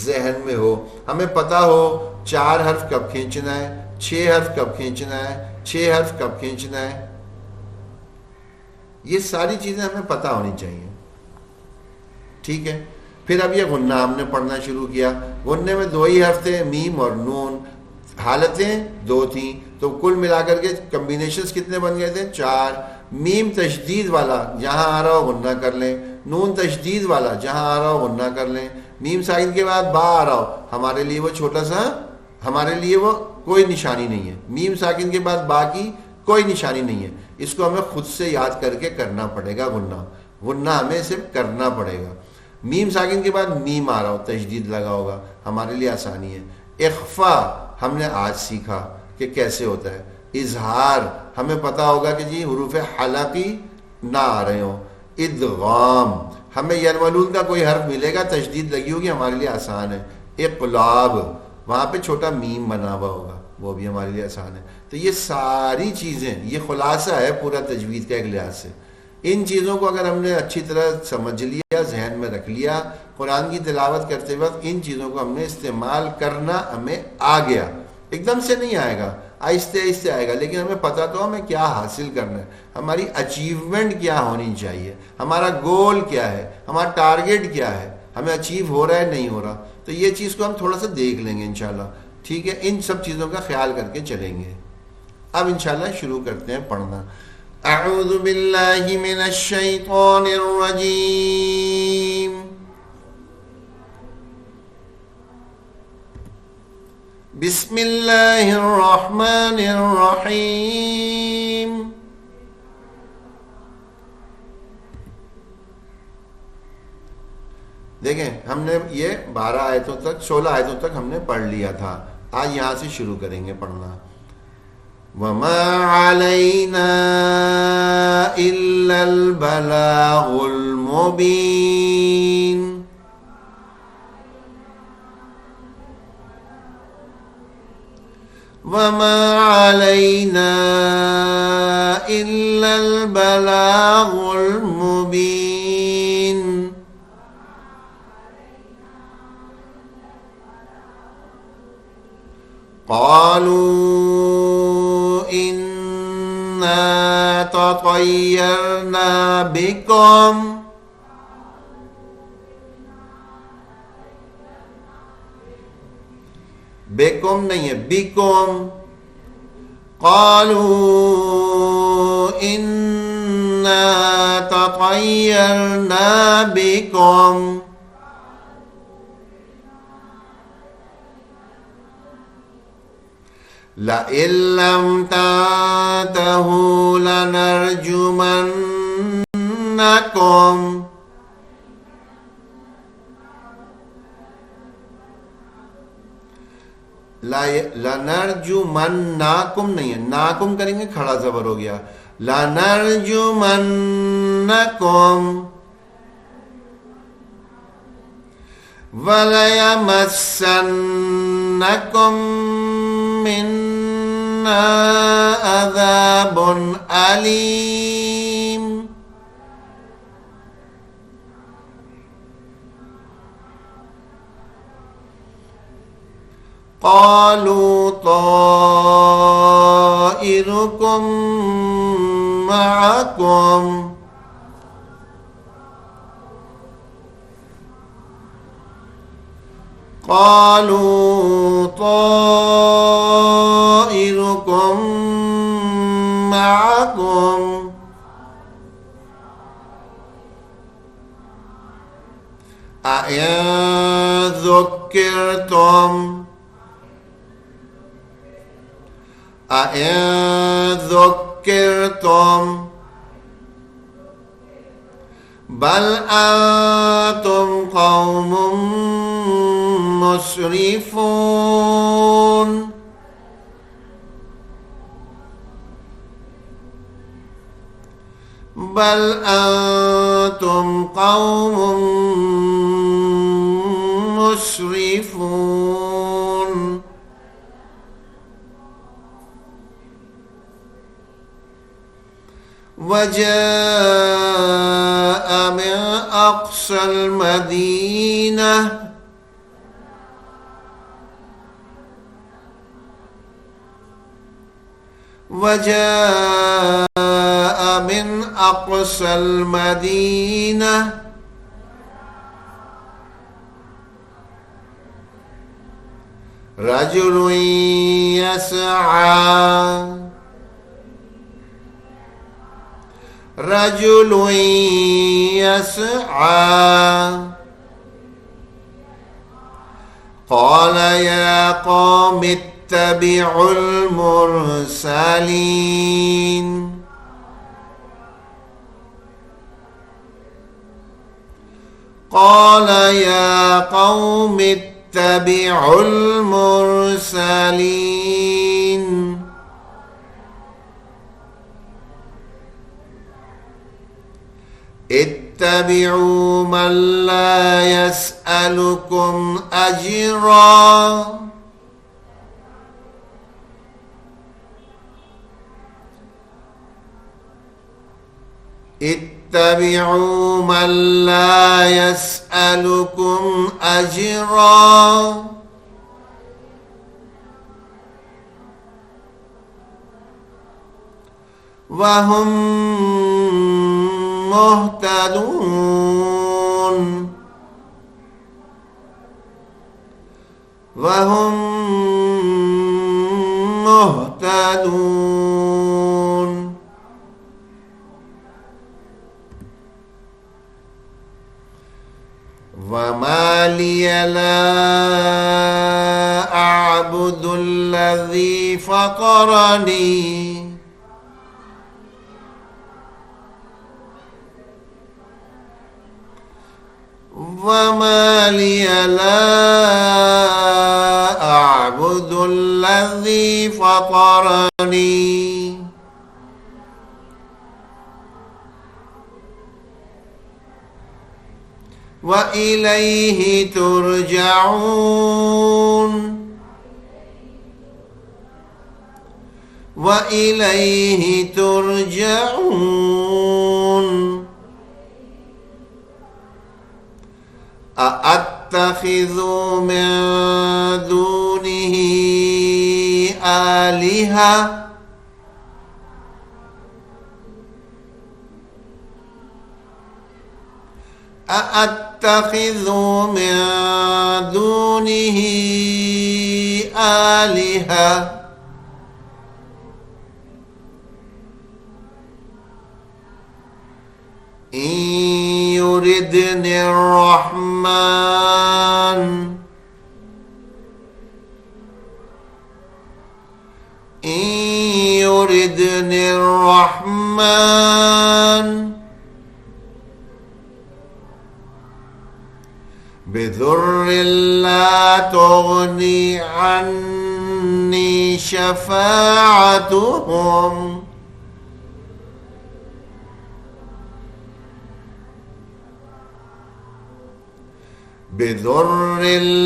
Speaker 1: ذہن میں ہو. ہمیں پتہ ہو 4 حرف کب کھینچنا ہے، 6 حرف کب کھینچنا ہے، 6 حرف کب کھینچنا ہے. یہ ساری چیزیں ہمیں پتہ ہونی چاہیے. ٹھیک ہے. پھر اب یہ غنہ ہم نے پڑھنا شروع کیا. غنے میں 2 ہی حرف تھے، میم اور نون. حالتیں 2 تھیں تو کل ملا کر کے کمبینیشنز کتنے بن گئے تھے؟ 4. میم تشدید والا جہاں آ رہا ہو غنہ کر لیں، نون تشدید والا جہاں آ رہا ہو غنہ کر لیں، میم ساکن کے بعد با آ رہا ہو، ہمارے لیے وہ چھوٹا سا، ہمارے لیے وہ کوئی نشانی نہیں ہے. میم ساکن کے بعد با کی کوئی نشانی نہیں ہے. اس کو ہمیں خود سے یاد کر کے کرنا پڑے گا. غنہ ہمیں صرف کرنا پڑے گا. میم ساکن کے بعد میم آ رہا ہو، تشدید لگا ہوگا، ہمارے لیے آسانی ہے. اخفا ہم نے آج سیکھا کہ کیسے ہوتا ہے. اظہار ہمیں پتا ہوگا کہ جی حروف حلقی نہ آ رہے ہوں. ادغام ہمیں یرملون کا کوئی حرف ملے گا تشدید لگی ہوگی، ہمارے لیے آسان ہے. اقلاب وہاں پہ چھوٹا میم بنا ہوا ہوگا، وہ بھی ہمارے لیے آسان ہے. تو یہ ساری چیزیں، یہ خلاصہ ہے پورا تجوید کا ایک لحاظ سے. ان چیزوں کو اگر ہم نے اچھی طرح سمجھ لیا، ذہن میں رکھ لیا، قرآن کی تلاوت کرتے وقت ان چیزوں کو ہم نے استعمال کرنا ہمیں آ گیا. ایک دم سے نہیں آئے گا، آہستہ آہستہ آئے گا، لیکن ہمیں پتہ تو ہمیں کیا حاصل کرنا ہے، ہماری اچیومنٹ کیا ہونی چاہیے، ہمارا گول کیا ہے، ہمارا ٹارگیٹ کیا ہے، ہمیں اچیو ہو رہا ہے نہیں ہو رہا. تو یہ چیز کو ہم تھوڑا سا دیکھ لیں گے انشاءاللہ. ٹھیک ہے. ان سب چیزوں کا خیال کر کے چلیں گے. اب انشاءاللہ شروع کرتے ہیں پڑھنا. اعوذ باللہ من الشیطان الرجیم. بسم اللہ الرحمن الرحیم. دیکھیں ہم نے یہ 12 آیتوں تک 16 آیتوں تک ہم نے پڑھ لیا تھا. آج یہاں سے شروع کریں گے پڑھنا. وَمَا عَلَيْنَا إِلَّا الْبَلَاغُ الْمُبِينُ. وَمَا عَلَيْنَا إِلَّا الْبَلَاغُ الْمُبِينُ. قالوا إنا تطيرنا بكم بكم نہیں ہے بكم. قالوا إنا تطيرنا بكم لئن لم تنتهوا لنرجمنكم لنرجمنکم نہیں ہے، ناکم کریں گے کھڑا زبر ہو گیا، لنرجمنکم وَلَيَمَسَّنَّكُم مِّنَّا عَذَابٌ أَلِيمٌ قالوا طائركم معكم قالوا طائركم معكم أئن ذكرتم بل أنتم قوم مسرفون بل أنتم قوم مسرفون وجاء من أقصى المدينة رجل يسعى قال يا قوم اتبعوا المرسلين قال يا قوم اتبعوا المرسلين اتبعوا من لا يسألكم أجرا اتبعوا من لا يسألكم أجرا وهم مهتدون وما لي لا أعبد الذي فطرني وما لي لا أعبد الذي فطرني وإليه ترجعون وإليه ترجعون أأتخذ من دونه آلهة أأتخذ من دونه آلهة إن يردني الرحمن بضر لا تغني عني شفاعتهم بضر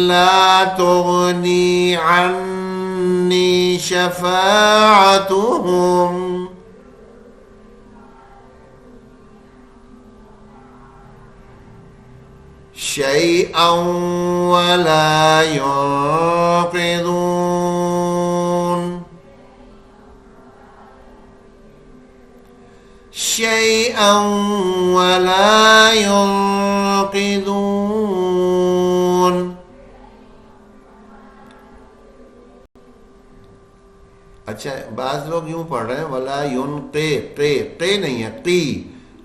Speaker 1: لا تغني عني شفاعتهم شيئا ولا ينقذون شيئا ولا ينقذون. اچھا بعض لوگ یوں پڑھ رہے ہیں ولا ينقي نہیں ہے قی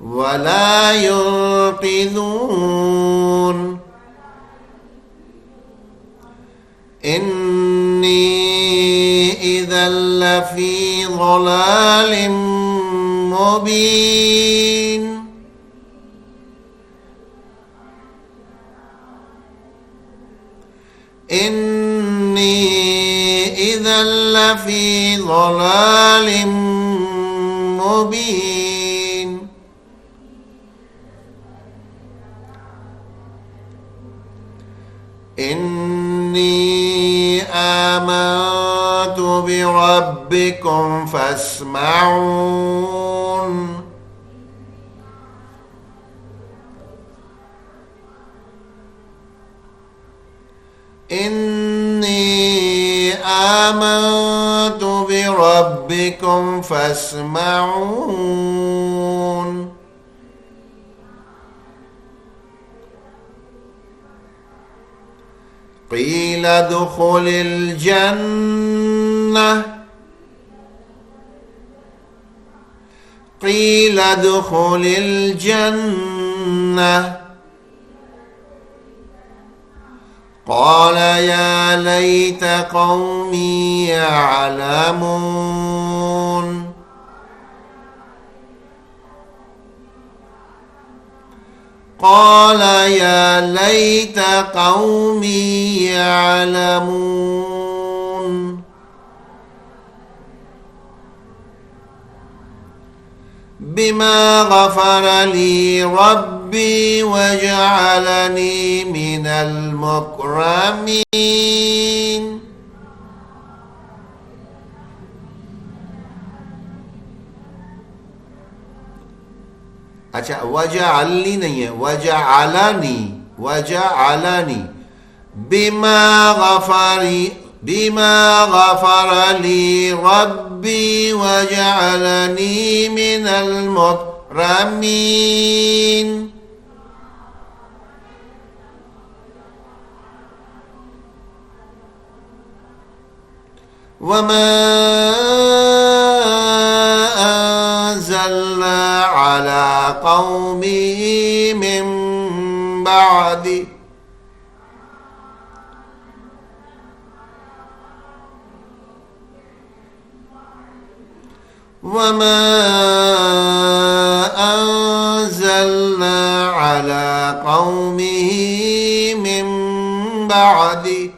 Speaker 1: ولا ينقذون. إني إذا لفي ضلال مبين. إني إذا لفي ضلال مبين. إني آمنت بربكم فاسمعون. إني آمنت بربكم فاسمعون. قيل ادخل الجنة قيل ادخل الجنة قال يا ليت قومي يعلمون. قال يا ليت قومي يعلمون. بما غفر لي ربي وجعلني من المكرمين. اچھا وجعلنی نہیں ہے وجعلنی بما غفر لي ربي وجعلني من المكرمين. وما أنزلنا على قومه من بعده وما أنزلنا على قومه من بعده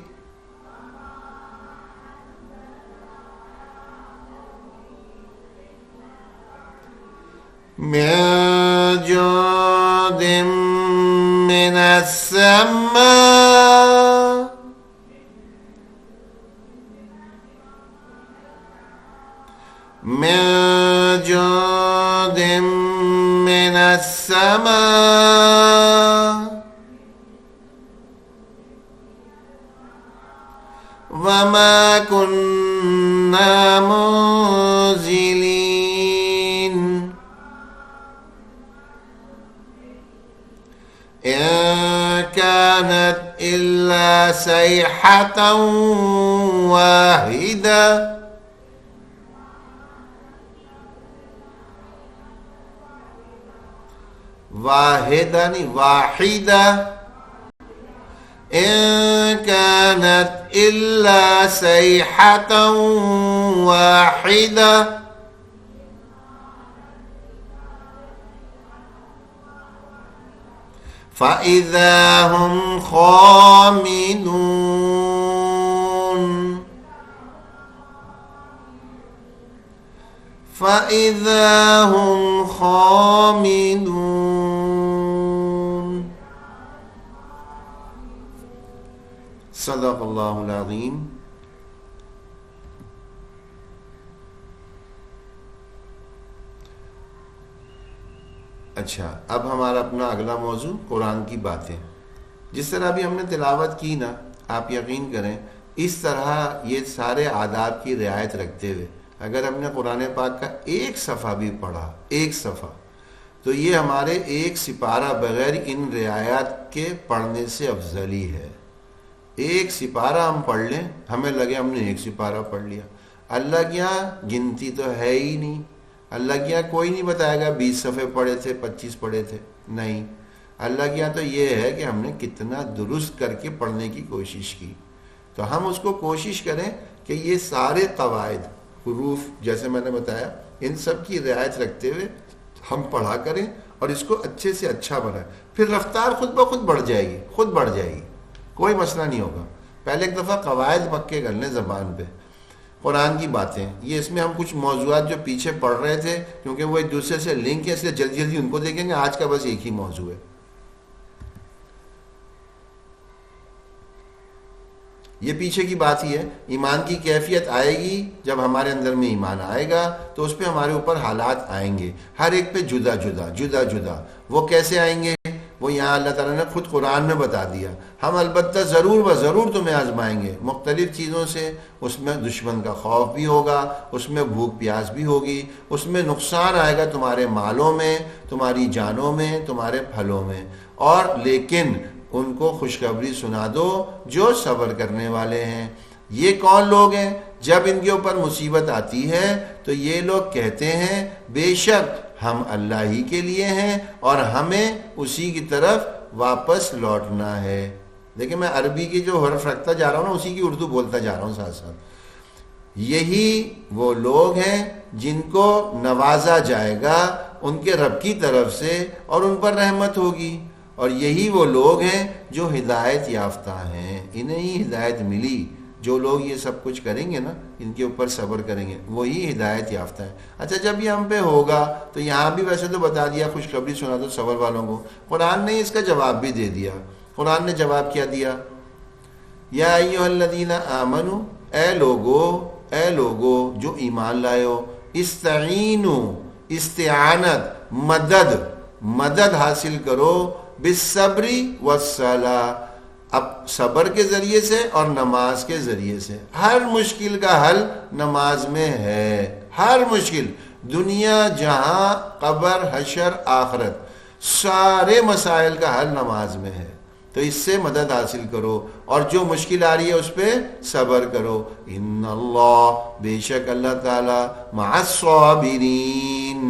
Speaker 1: من جند من السماء من جند من السماء وما كنا منزلين. إن كانت إلا صيحة واحدة واحدة إن كانت إلا صيحة واحدة فَإِذَا هُمْ خَامِدُونَ فَإِذَا هُمْ خَامِدُونَ صدق اللہ العظیم. اچھا، اب ہمارا اپنا اگلا موضوع قرآن کی باتیں. جس طرح ابھی ہم نے تلاوت کی نا، آپ یقین کریں اس طرح یہ سارے آداب کی رعایت رکھتے ہوئے اگر ہم نے قرآن پاک کا ایک صفحہ بھی پڑھا، ایک صفحہ، تو یہ ہمارے ایک سپارہ بغیر ان رعایات کے پڑھنے سے افضل ہی ہے. ایک سپارہ ہم پڑھ لیں، ہمیں لگے ہم نے ایک سپارہ پڑھ لیا. اللہ کے یہاں گنتی تو ہے ہی نہیں. اللہ کے یہاں کوئی نہیں بتائے گا 20 صفحے پڑھے تھے، 25 پڑھے تھے، نہیں. اللہ کے یہاں تو یہ ہے کہ ہم نے کتنا درست کر کے پڑھنے کی کوشش کی. تو ہم اس کو کوشش کریں کہ یہ سارے قواعد، حروف جیسے میں نے بتایا، ان سب کی رعایت رکھتے ہوئے ہم پڑھا کریں اور اس کو اچھے سے اچھا بنائیں. پھر رفتار خود بخود بڑھ جائے گی، خود بڑھ جائے گی، کوئی مسئلہ نہیں ہوگا. پہلے ایک دفعہ قواعد پکے کر لیں زبان پہ. قرآن کی باتیں، یہ اس میں ہم کچھ موضوعات جو پیچھے پڑھ رہے تھے کیونکہ وہ ایک دوسرے سے لنک ہے، اس لیے جلدی جلدی ان کو دیکھیں گے. آج کا بس ایک ہی موضوع ہے. یہ پیچھے کی بات ہی ہے. ایمان کی کیفیت آئے گی جب ہمارے اندر میں ایمان آئے گا تو اس پہ ہمارے اوپر حالات آئیں گے، ہر ایک پہ جدا جدا جدا جدا. وہ کیسے آئیں گے وہ یہاں اللہ تعالیٰ نے خود قرآن میں بتا دیا. ہم البتہ ضرور و ضرور تمہیں آزمائیں گے مختلف چیزوں سے. اس میں دشمن کا خوف بھی ہوگا، اس میں بھوک پیاس بھی ہوگی، اس میں نقصان آئے گا تمہارے مالوں میں، تمہاری جانوں میں، تمہارے پھلوں میں. اور لیکن ان کو خوشخبری سنا دو جو صبر کرنے والے ہیں. یہ کون لوگ ہیں؟ جب ان کے اوپر مصیبت آتی ہے تو یہ لوگ کہتے ہیں بے شک ہم اللہ ہی کے لیے ہیں اور ہمیں اسی کی طرف واپس لوٹنا ہے. دیکھیں میں عربی کی جو حرف رکھتا جا رہا ہوں نا اسی کی اردو بولتا جا رہا ہوں ساتھ ساتھ. یہی وہ لوگ ہیں جن کو نوازا جائے گا ان کے رب کی طرف سے اور ان پر رحمت ہوگی. اور یہی وہ لوگ ہیں جو ہدایت یافتہ ہیں، انہیں ہی ہدایت ملی. جو لوگ یہ سب کچھ کریں گے نا، ان کے اوپر صبر کریں گے، وہی ہدایت یافتہ ہے. اچھا جب یہ ہم پہ ہوگا تو یہاں بھی ویسے تو بتا دیا خوشخبری سنا دو صبر والوں کو. قرآن نے اس کا جواب بھی دے دیا. قرآن نے جواب کیا دیا؟ یا ایھا الذین آمنو، اے لوگو جو ایمان لائے ہو، استعینوا، استعانت، مدد حاصل کرو، بالصبر والصلاۃ، اب صبر کے ذریعے سے اور نماز کے ذریعے سے. ہر مشکل کا حل نماز میں ہے. ہر مشکل، دنیا جہاں، قبر، حشر، آخرت، سارے مسائل کا حل نماز میں ہے. تو اس سے مدد حاصل کرو اور جو مشکل آ رہی ہے اس پہ صبر کرو. ان اللہ، بے شک اللہ تعالی، مع الصابرین،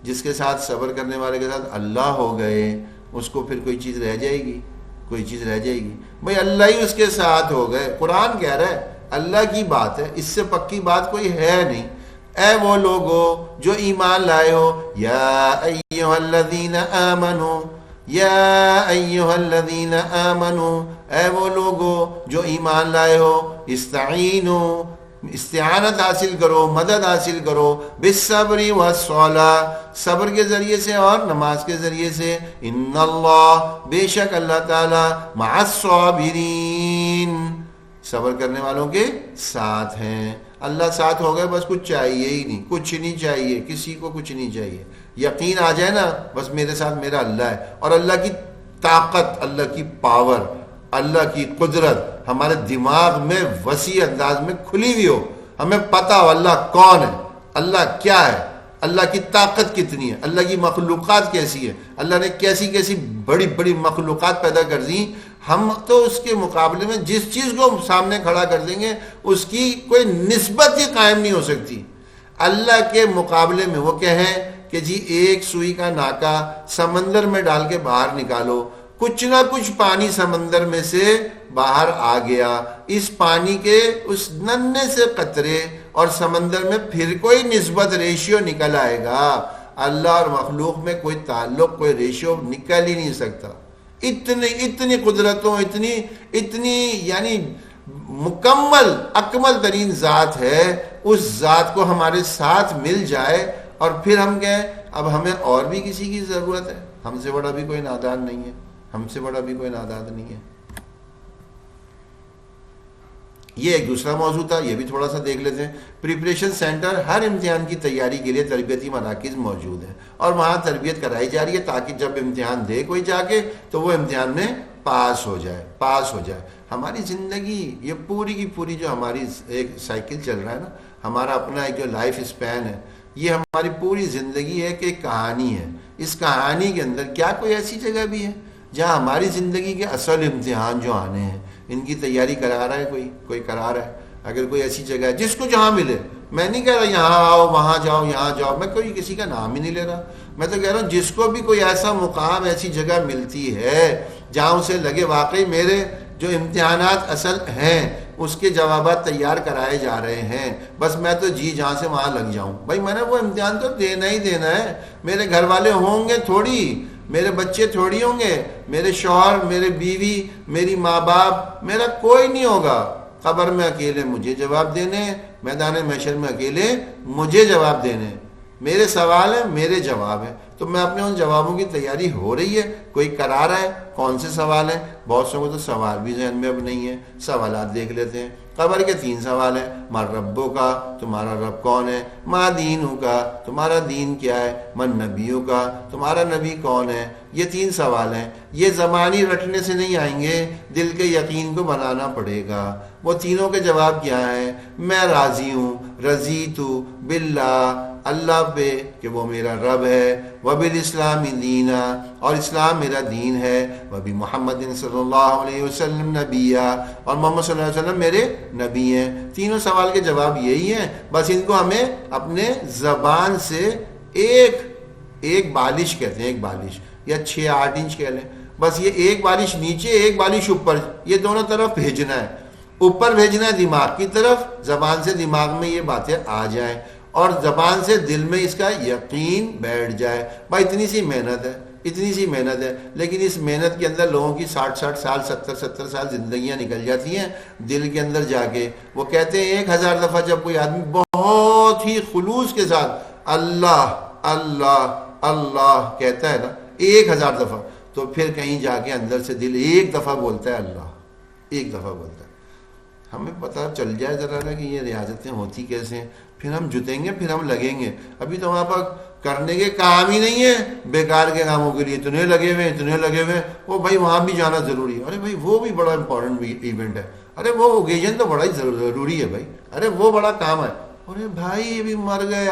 Speaker 1: جس کے ساتھ صبر کرنے والے کے ساتھ اللہ ہو گئے اس کو پھر کوئی چیز رہ جائے گی؟ کوئی چیز رہ جائے گی؟ بھئی اللہ ہی اس کے ساتھ ہو گئے. قرآن کہہ رہا ہے اللہ کی بات ہے، اس سے پکی بات کوئی ہے نہیں. اے وہ لوگو جو ایمان لائے ہو، یا ایھا الذین آمنو، یا ایھا الذین آمنو، اے وہ لوگو جو ایمان لائے ہو، استعینوا، استعانت حاصل کرو، مدد حاصل کرو، بالصبر والصلاۃ، صبر کے ذریعے سے اور نماز کے ذریعے سے. ان اللہ، بے شک اللہ تعالی، مع الصابرین، صبر کرنے والوں کے ساتھ ہیں. اللہ ساتھ ہو گئے، بس کچھ چاہیے ہی نہیں، کچھ نہیں چاہیے، کسی کو کچھ نہیں چاہیے. یقین آ جائے نا بس میرے ساتھ میرا اللہ ہے. اور اللہ کی طاقت، اللہ کی پاور، اللہ کی قدرت ہمارے دماغ میں وسیع انداز میں کھلی ہوئی ہو، ہمیں پتہ ہو اللہ کون ہے، اللہ کیا ہے، اللہ کی طاقت کتنی ہے، اللہ کی مخلوقات کیسی ہے، اللہ نے کیسی کیسی بڑی بڑی مخلوقات پیدا کر دی. ہم تو اس کے مقابلے میں جس چیز کو سامنے کھڑا کر دیں گے اس کی کوئی نسبت ہی قائم نہیں ہو سکتی. اللہ کے مقابلے میں وہ کہیں کہ جی ایک سوئی کا ناکا سمندر میں ڈال کے باہر نکالو، کچھ نہ کچھ پانی سمندر میں سے باہر آ گیا. اس پانی کے اس ننھے سے قطرے اور سمندر میں پھر کوئی نسبت ریشیو نکل آئے گا. اللہ اور مخلوق میں کوئی تعلق، کوئی ریشیو نکل ہی نہیں سکتا. اتنی قدرتوں، اتنی یعنی مکمل اکمل ترین ذات ہے، اس ذات کو ہمارے ساتھ مل جائے اور پھر ہم کہیں اب ہمیں اور بھی کسی کی ضرورت ہے؟ ہم سے بڑا بھی کوئی نادان نہیں ہے، ہم سے بڑا بھی کوئی نادان نہیں ہے۔ یہ ایک دوسرا موضوع تھا، یہ بھی تھوڑا سا دیکھ لیتے ہیں۔ پریپریشن سینٹر، ہر امتحان کی تیاری کے لیے تربیتی مراکز موجود ہیں اور وہاں تربیت کرائی جا رہی ہے تاکہ جب امتحان دے کوئی جا کے تو وہ امتحان میں پاس ہو جائے۔ ہماری زندگی یہ پوری کی پوری جو ہماری ایک سائیکل چل رہا ہے نا، ہمارا اپنا ایک جو لائف اسپین ہے، یہ ہماری پوری زندگی ہے کہ ایک کہانی ہے۔ اس کہانی کے اندر کیا کوئی ایسی جگہ بھی ہے جہاں ہماری زندگی کے اصل امتحان جو آنے ہیں ان کی تیاری کرا رہا ہے کوئی کرا رہا ہے؟ اگر کوئی ایسی جگہ ہے جس کو جہاں ملے، میں نہیں کہہ رہا یہاں آؤ وہاں جاؤ یہاں جاؤ، میں کوئی کسی کا نام ہی نہیں لے رہا، میں تو کہہ رہا ہوں جس کو بھی کوئی ایسا مقام، ایسی جگہ ملتی ہے جہاں اسے لگے واقعی میرے جو امتحانات اصل ہیں اس کے جوابات تیار کرائے جا رہے ہیں، بس میں تو جی جہاں سے وہاں لگ جاؤں۔ بھائی میں نے وہ امتحان تو دینا ہی دینا ہے، میرے گھر والے ہوں گے تھوڑی، میرے بچے تھوڑی ہوں گے، میرے شوہر، میرے بیوی، میری ماں باپ، میرا کوئی نہیں ہوگا۔ قبر میں اکیلے مجھے جواب دینے، میدان محشر میں اکیلے مجھے جواب دینے، میرے سوال ہیں، میرے جواب ہیں، تو میں اپنے ان جوابوں کی تیاری ہو رہی ہے۔ کوئی کرا رہا ہے کون سے سوال ہیں؟ بہت سو کو تو سوال بھی ذہن میں اب نہیں ہے۔ سوالات دیکھ لیتے ہیں۔ قبر کے 3 سوال ہیں، ماں ربوں کا، تمہارا رب کون ہے؟ ماں دینوں کا، تمہارا دین کیا ہے؟ من نبیوں کا، تمہارا نبی کون ہے؟ یہ 3 سوال ہیں۔ یہ زبانی رٹنے سے نہیں آئیں گے، دل کے یقین کو بنانا پڑے گا۔ وہ تینوں کے جواب کیا ہیں؟ میں راضی ہوں، رضیت باللہ، اللہ پہ کہ وہ میرا رب ہے، وبالاسلام دینا، اور اسلام میرا دین ہے، وبی محمد صلی اللہ علیہ وسلم نبیہ، اور محمد صلی اللہ علیہ وسلم میرے نبی ہیں۔ تینوں سوال کے جواب یہی ہیں، بس ان کو ہمیں اپنے زبان سے ایک بالش کہتے ہیں، ایک بالش یا 6-8 انچ کہہ لیں، بس یہ ایک بالش نیچے ایک بالش اوپر، یہ دونوں طرف بھیجنا ہے۔ اوپر بھیجنا ہے دماغ کی طرف، زبان سے دماغ میں یہ باتیں آ جائیں اور زبان سے دل میں اس کا یقین بیٹھ جائے۔ بھائی اتنی سی محنت ہے، لیکن اس محنت کے اندر لوگوں کی 60 سال 70 سال زندگیاں نکل جاتی ہیں دل کے اندر جا کے۔ وہ کہتے ہیں 1000 دفعہ جب کوئی آدمی بہت ہی خلوص کے ساتھ اللہ اللہ اللہ کہتا ہے نا 1000 دفعہ، تو پھر کہیں جا کے اندر سے دل ایک دفعہ بولتا ہے اللہ، ایک دفعہ بولتا ہے۔ ہمیں پتہ چل جائے ذرا نا کہ یہ ریاضتیں ہوتی کیسے ہیں، پھر ہم جتیں گے، پھر ہم لگیں گے۔ ابھی تو وہاں پر کرنے کے کام ہی نہیں ہے، بیکار کے کاموں کے لیے اتنے لگے ہوئے وہ بھائی وہاں بھی جانا ضروری ہے۔ ارے بھائی وہ بھی بڑا امپورٹنٹ ایونٹ ہے، ارے وہ اوکیزن تو بڑا ہی ضروری ہے بھائی، ارے وہ بڑا کام ہے۔ ارے بھائی یہ بھی مر گئے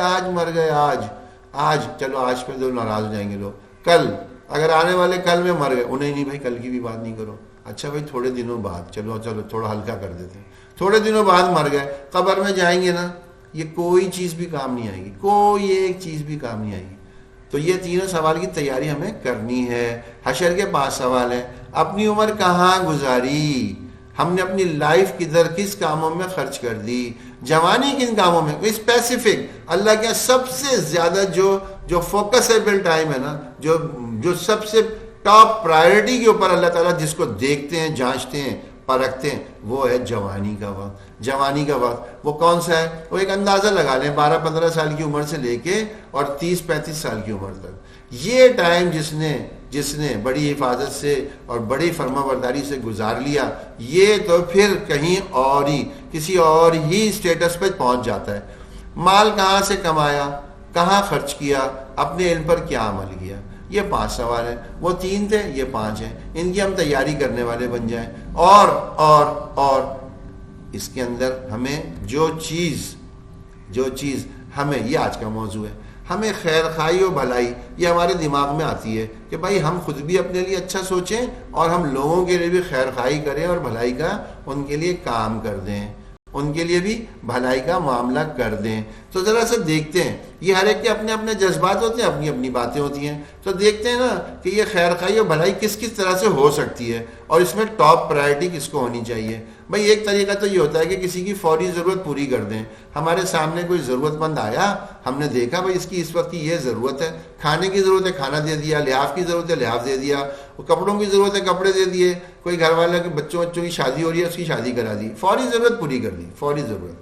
Speaker 1: آج چلو آج پہ تو ناراض ہو جائیں گے لوگ، کل اگر آنے والے کل میں مر گئے، انہیں نہیں بھائی کل کی بھی بات نہیں کرو، اچھا بھائی تھوڑے دنوں بعد چلو تھوڑا ہلکا کر دیتے ہیں، تھوڑے دنوں بعد مر گئے، قبر میں جائیں گے نا، یہ کوئی چیز بھی کام نہیں آئے گی، کوئی ایک چیز بھی کام نہیں آئے گی۔ تو یہ تینوں سوال کی تیاری ہمیں کرنی ہے۔ حشر کے 5 سوال ہیں، اپنی عمر کہاں گزاری، ہم نے اپنی لائف کدھر کس کاموں میں خرچ کر دی، جوانی کن کاموں میں، اسپیسیفک اللہ کے سب سے زیادہ جو فوکسیبل ٹائم ہے نا، جو سب سے ٹاپ پرائرٹی کے اوپر اللہ تعالیٰ جس کو دیکھتے ہیں، جانچتے ہیں، پرکھتے ہیں، وہ ہے جوانی کا وقت۔ وہ کون سا ہے؟ وہ ایک اندازہ لگا لیں 12-15 سال کی عمر سے لے کے اور 30-35 سال کی عمر تک، یہ ٹائم جس نے بڑی حفاظت سے اور بڑی فرما برداری سے گزار لیا، یہ تو پھر کہیں اور ہی کسی اور ہی اسٹیٹس پہ پہنچ جاتا ہے۔ مال کہاں سے کمایا، کہاں خرچ کیا، اپنے علم پر کیا عمل کیا، یہ 5 سوال ہیں۔ وہ 3 تھے، یہ 5 ہیں، ان کی ہم تیاری کرنے والے بن جائیں۔ اور اس کے اندر ہمیں جو چیز ہمیں، یہ آج کا موضوع ہے، ہمیں خیر خواہی و بھلائی یہ ہمارے دماغ میں آتی ہے کہ بھائی ہم خود بھی اپنے لیے اچھا سوچیں اور ہم لوگوں کے لیے بھی خیر خواہی کریں اور بھلائی کا ان کے لیے کام کر دیں، ان کے لیے بھی بھلائی کا معاملہ کر دیں۔ تو ذرا سا دیکھتے ہیں، یہ ہر ایک کے اپنے اپنے جذبات ہوتے ہیں، اپنی اپنی باتیں ہوتی ہیں، تو دیکھتے ہیں نا کہ یہ خیر خواہی اور بھلائی کس طرح سے ہو سکتی ہے، اور اس میں ٹاپ پرائرٹی کس کو ہونی چاہیے. بھائی ایک طریقہ تو یہ ہوتا ہے کہ کسی کی فوری ضرورت پوری کر دیں. ہمارے سامنے کوئی ضرورت مند آیا, ہم نے دیکھا بھائی اس کی اس وقت کی یہ ضرورت ہے, کھانے کی ضرورت ہے کھانا دے دیا, لحاف کی ضرورت ہے لحاف دے دیا, کپڑوں کی ضرورت ہے کپڑے دے دیے, کوئی گھر والے کے بچوں کی شادی ہو رہی ہے اس کی شادی کرا دی, فوری ضرورت پوری کر دی, فوری ضرورت.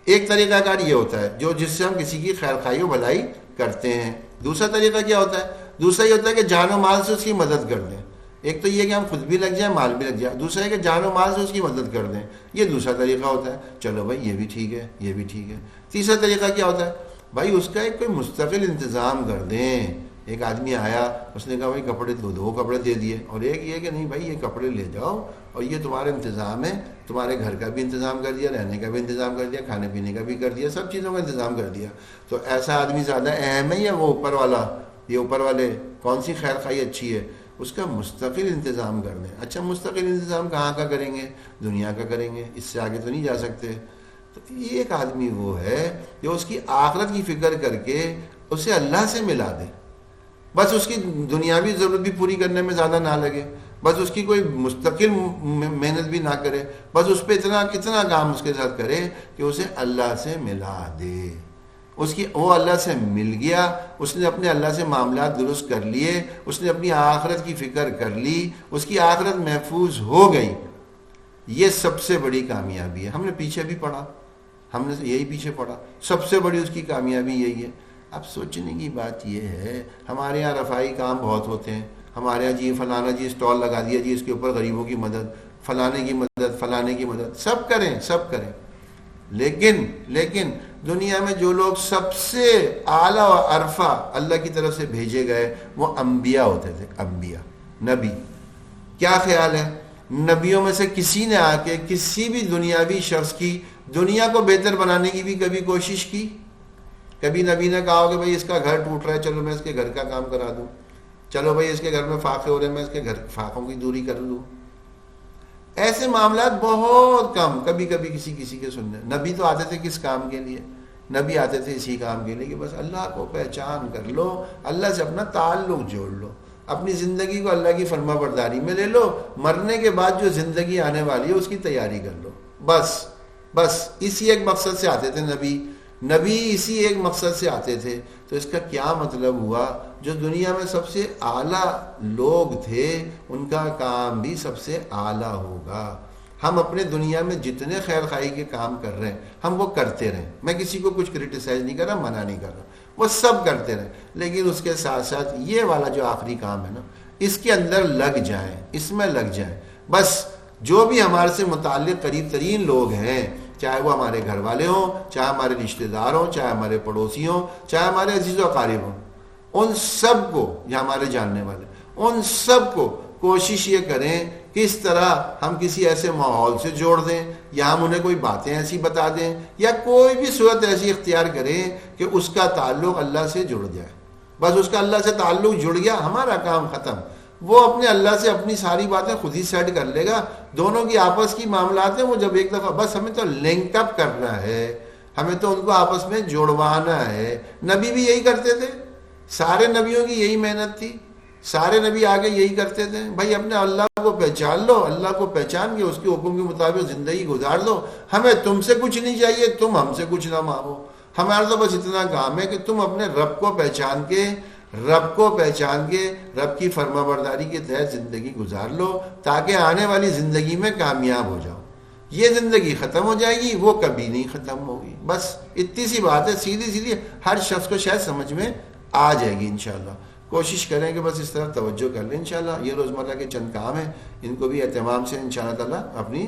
Speaker 1: ایک طریقہ کار یہ ہوتا ہے جس سے ہم کسی کی خیر خواہی و بھلائی کرتے ہیں. دوسرا طریقہ کیا ہوتا ہے؟ دوسرا یہ ہوتا ہے کہ جان و مال سے اس کی مدد کر دیں. ایک تو یہ کہ ہم خود بھی لگ جائیں مال بھی لگ جائے, دوسرا ہے کہ جان و مال سے اس کی مدد کر دیں. یہ دوسرا طریقہ ہوتا ہے. چلو بھائی یہ بھی ٹھیک ہے, یہ بھی ٹھیک ہے. تیسرا طریقہ کیا ہوتا ہے؟ بھائی اس کا ایک کوئی مستقل انتظام کر دیں. ایک آدمی آیا, اس نے کہا بھائی کپڑے دو کپڑے دے دیے, اور ایک یہ کہ نہیں بھائی یہ کپڑے لے جاؤ اور یہ تمہارا انتظام ہے, تمہارے گھر کا بھی انتظام کر دیا, رہنے کا بھی انتظام کر دیا, کھانے پینے کا بھی کر دیا, سب چیزوں کا انتظام کر دیا. تو ایسا آدمی زیادہ اہم ہے یا وہ اوپر والا؟ یہ اوپر والے کون سی خیر خواہی اچھی ہے؟ اس کا مستقل انتظام کر دیں. اچھا مستقل انتظام کہاں کا کریں گے؟ دنیا کا کریں گے, اس سے آگے تو نہیں جا سکتے. تو یہ ایک آدمی وہ ہے جو اس کی آخرت کی فکر کر کے اسے اللہ سے ملا دے. بس اس کی دنیاوی ضرورت بھی پوری کرنے میں زیادہ نہ لگے, بس اس کی کوئی مستقل محنت بھی نہ کرے, بس اس پہ اتنا کام اس کے ساتھ کرے کہ اسے اللہ سے ملا دے. وہ اللہ سے مل گیا, اس نے اپنے اللہ سے معاملات درست کر لیے, اس نے اپنی آخرت کی فکر کر لی, اس کی آخرت محفوظ ہو گئی. یہ سب سے بڑی کامیابی ہے. ہم نے پیچھے بھی پڑھا, ہم نے یہی پیچھے پڑھا, سب سے بڑی اس کی کامیابی یہی ہے. اب سوچنے کی بات یہ ہے, ہمارے یہاں رفائی کام بہت ہوتے ہیں. ہمارے یہاں جی فلانا جی اسٹال لگا دیا جی, اس کے اوپر غریبوں کی مدد, فلانے کی مدد, فلانے کی مدد, سب کریں. لیکن دنیا میں جو لوگ سب سے اعلیٰ و عرفہ اللہ کی طرف سے بھیجے گئے وہ انبیاء ہوتے تھے. انبیاء, نبی. کیا خیال ہے, نبیوں میں سے کسی نے آ کے کسی بھی دنیاوی شخص کی دنیا کو بہتر بنانے کی بھی کبھی کوشش کی؟ کبھی نبی نے کہا ہو کہ بھائی اس کا گھر ٹوٹ رہا ہے, چلو میں اس کے گھر کا کام کرا دوں, چلو بھائی اس کے گھر میں فاقے ہو رہے ہیں, میں اس کے گھر فاقوں کی دوری کر دوں. ایسے معاملات بہت کم, کبھی کسی کے سننے. نبی تو آتے تھے کس کام کے لیے؟ نبی آتے تھے اسی کام کے لیے کہ بس اللہ کو پہچان کر لو, اللہ سے اپنا تعلق جوڑ لو, اپنی زندگی کو اللہ کی فرما برداری میں لے لو, مرنے کے بعد جو زندگی آنے والی ہے اس کی تیاری کر لو. بس اسی ایک مقصد سے آتے تھے نبی اسی ایک مقصد سے آتے تھے. تو اس کا کیا مطلب ہوا؟ جو دنیا میں سب سے اعلیٰ لوگ تھے ان کا کام بھی سب سے اعلیٰ ہوگا. ہم اپنے دنیا میں جتنے خیر خواہی کے کام کر رہے ہیں ہم وہ کرتے رہیں. میں کسی کو کچھ کرٹیسائز نہیں کر رہا, منع نہیں کر رہا, وہ سب کرتے رہیں. لیکن اس کے ساتھ ساتھ یہ والا جو آخری کام ہے نا, اس کے اندر لگ جائیں, اس میں لگ جائیں. بس جو بھی ہمارے سے متعلق قریب ترین لوگ ہیں, چاہے وہ ہمارے گھر والے ہوں, چاہے ہمارے رشتہ دار ہوں, چاہے ہمارے پڑوسی ہوں, چاہے ہمارے عزیز و اقارب ہوں, ان سب کو, یا ہمارے جاننے والے, ان سب کو کوشش یہ کریں کہ اس طرح ہم کسی ایسے ماحول سے جوڑ دیں, یا ہم انہیں کوئی باتیں ایسی بتا دیں, یا کوئی بھی صورت ایسی اختیار کریں کہ اس کا تعلق اللہ سے جڑ جائے. بس اس کا اللہ سے تعلق جڑ گیا, ہمارا کام ختم. وہ اپنے اللہ سے اپنی ساری باتیں خود ہی سیٹ کر لے گا. دونوں کی آپس کی معاملات ہیں وہ جب ایک دفعہ, بس ہمیں تو لنک اپ کرنا ہے, ہمیں تو ان کو آپس میں جوڑوانا ہے. نبی بھی یہی کرتے تھے, سارے نبیوں کی یہی محنت تھی, سارے نبی آگے یہی کرتے تھے. بھائی اپنے اللہ کو پہچان لو, اللہ کو پہچان کے اس کے حکم کے مطابق زندگی گزار دو. ہمیں تم سے کچھ نہیں چاہیے, تم ہم سے کچھ نہ مانگو. ہمارا تو بس اتنا کام ہے کہ تم اپنے رب کو پہچان کے رب کی فرما برداری کے تحت زندگی گزار لو, تاکہ آنے والی زندگی میں کامیاب ہو جاؤ. یہ زندگی ختم ہو جائے گی, وہ کبھی نہیں ختم ہوگی. بس اتنی سی بات ہے, سیدھی ہر شخص کو شاید سمجھ میں آ جائے گی انشاءاللہ. کوشش کریں کہ بس اس طرح توجہ کر لیں انشاءاللہ. یہ روزمرہ کے چند کام ہیں, ان کو بھی اہتمام سے انشاءاللہ تعالیٰ اپنی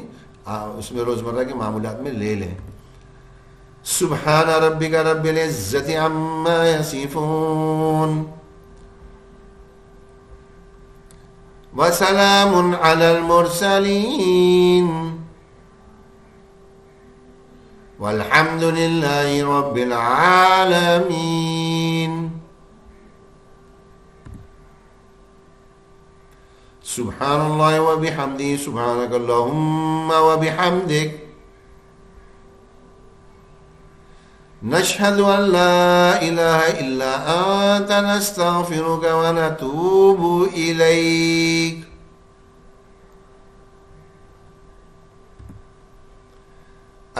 Speaker 1: اس میں روزمرہ کے معمولات میں لے لیں. سبحان ربک رب العزت عما یصفون وسلام علی المرسلین والحمد للہ رب العالمین. سبحان اللہ وبحمدہ, سبحانک اللہم وبحمدک, نشہد ان لا الہ الا انت, نستغفرک ونتوب الیک.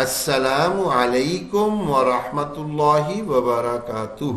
Speaker 1: السلام علیکم ورحمۃ اللہ وبرکاتہ.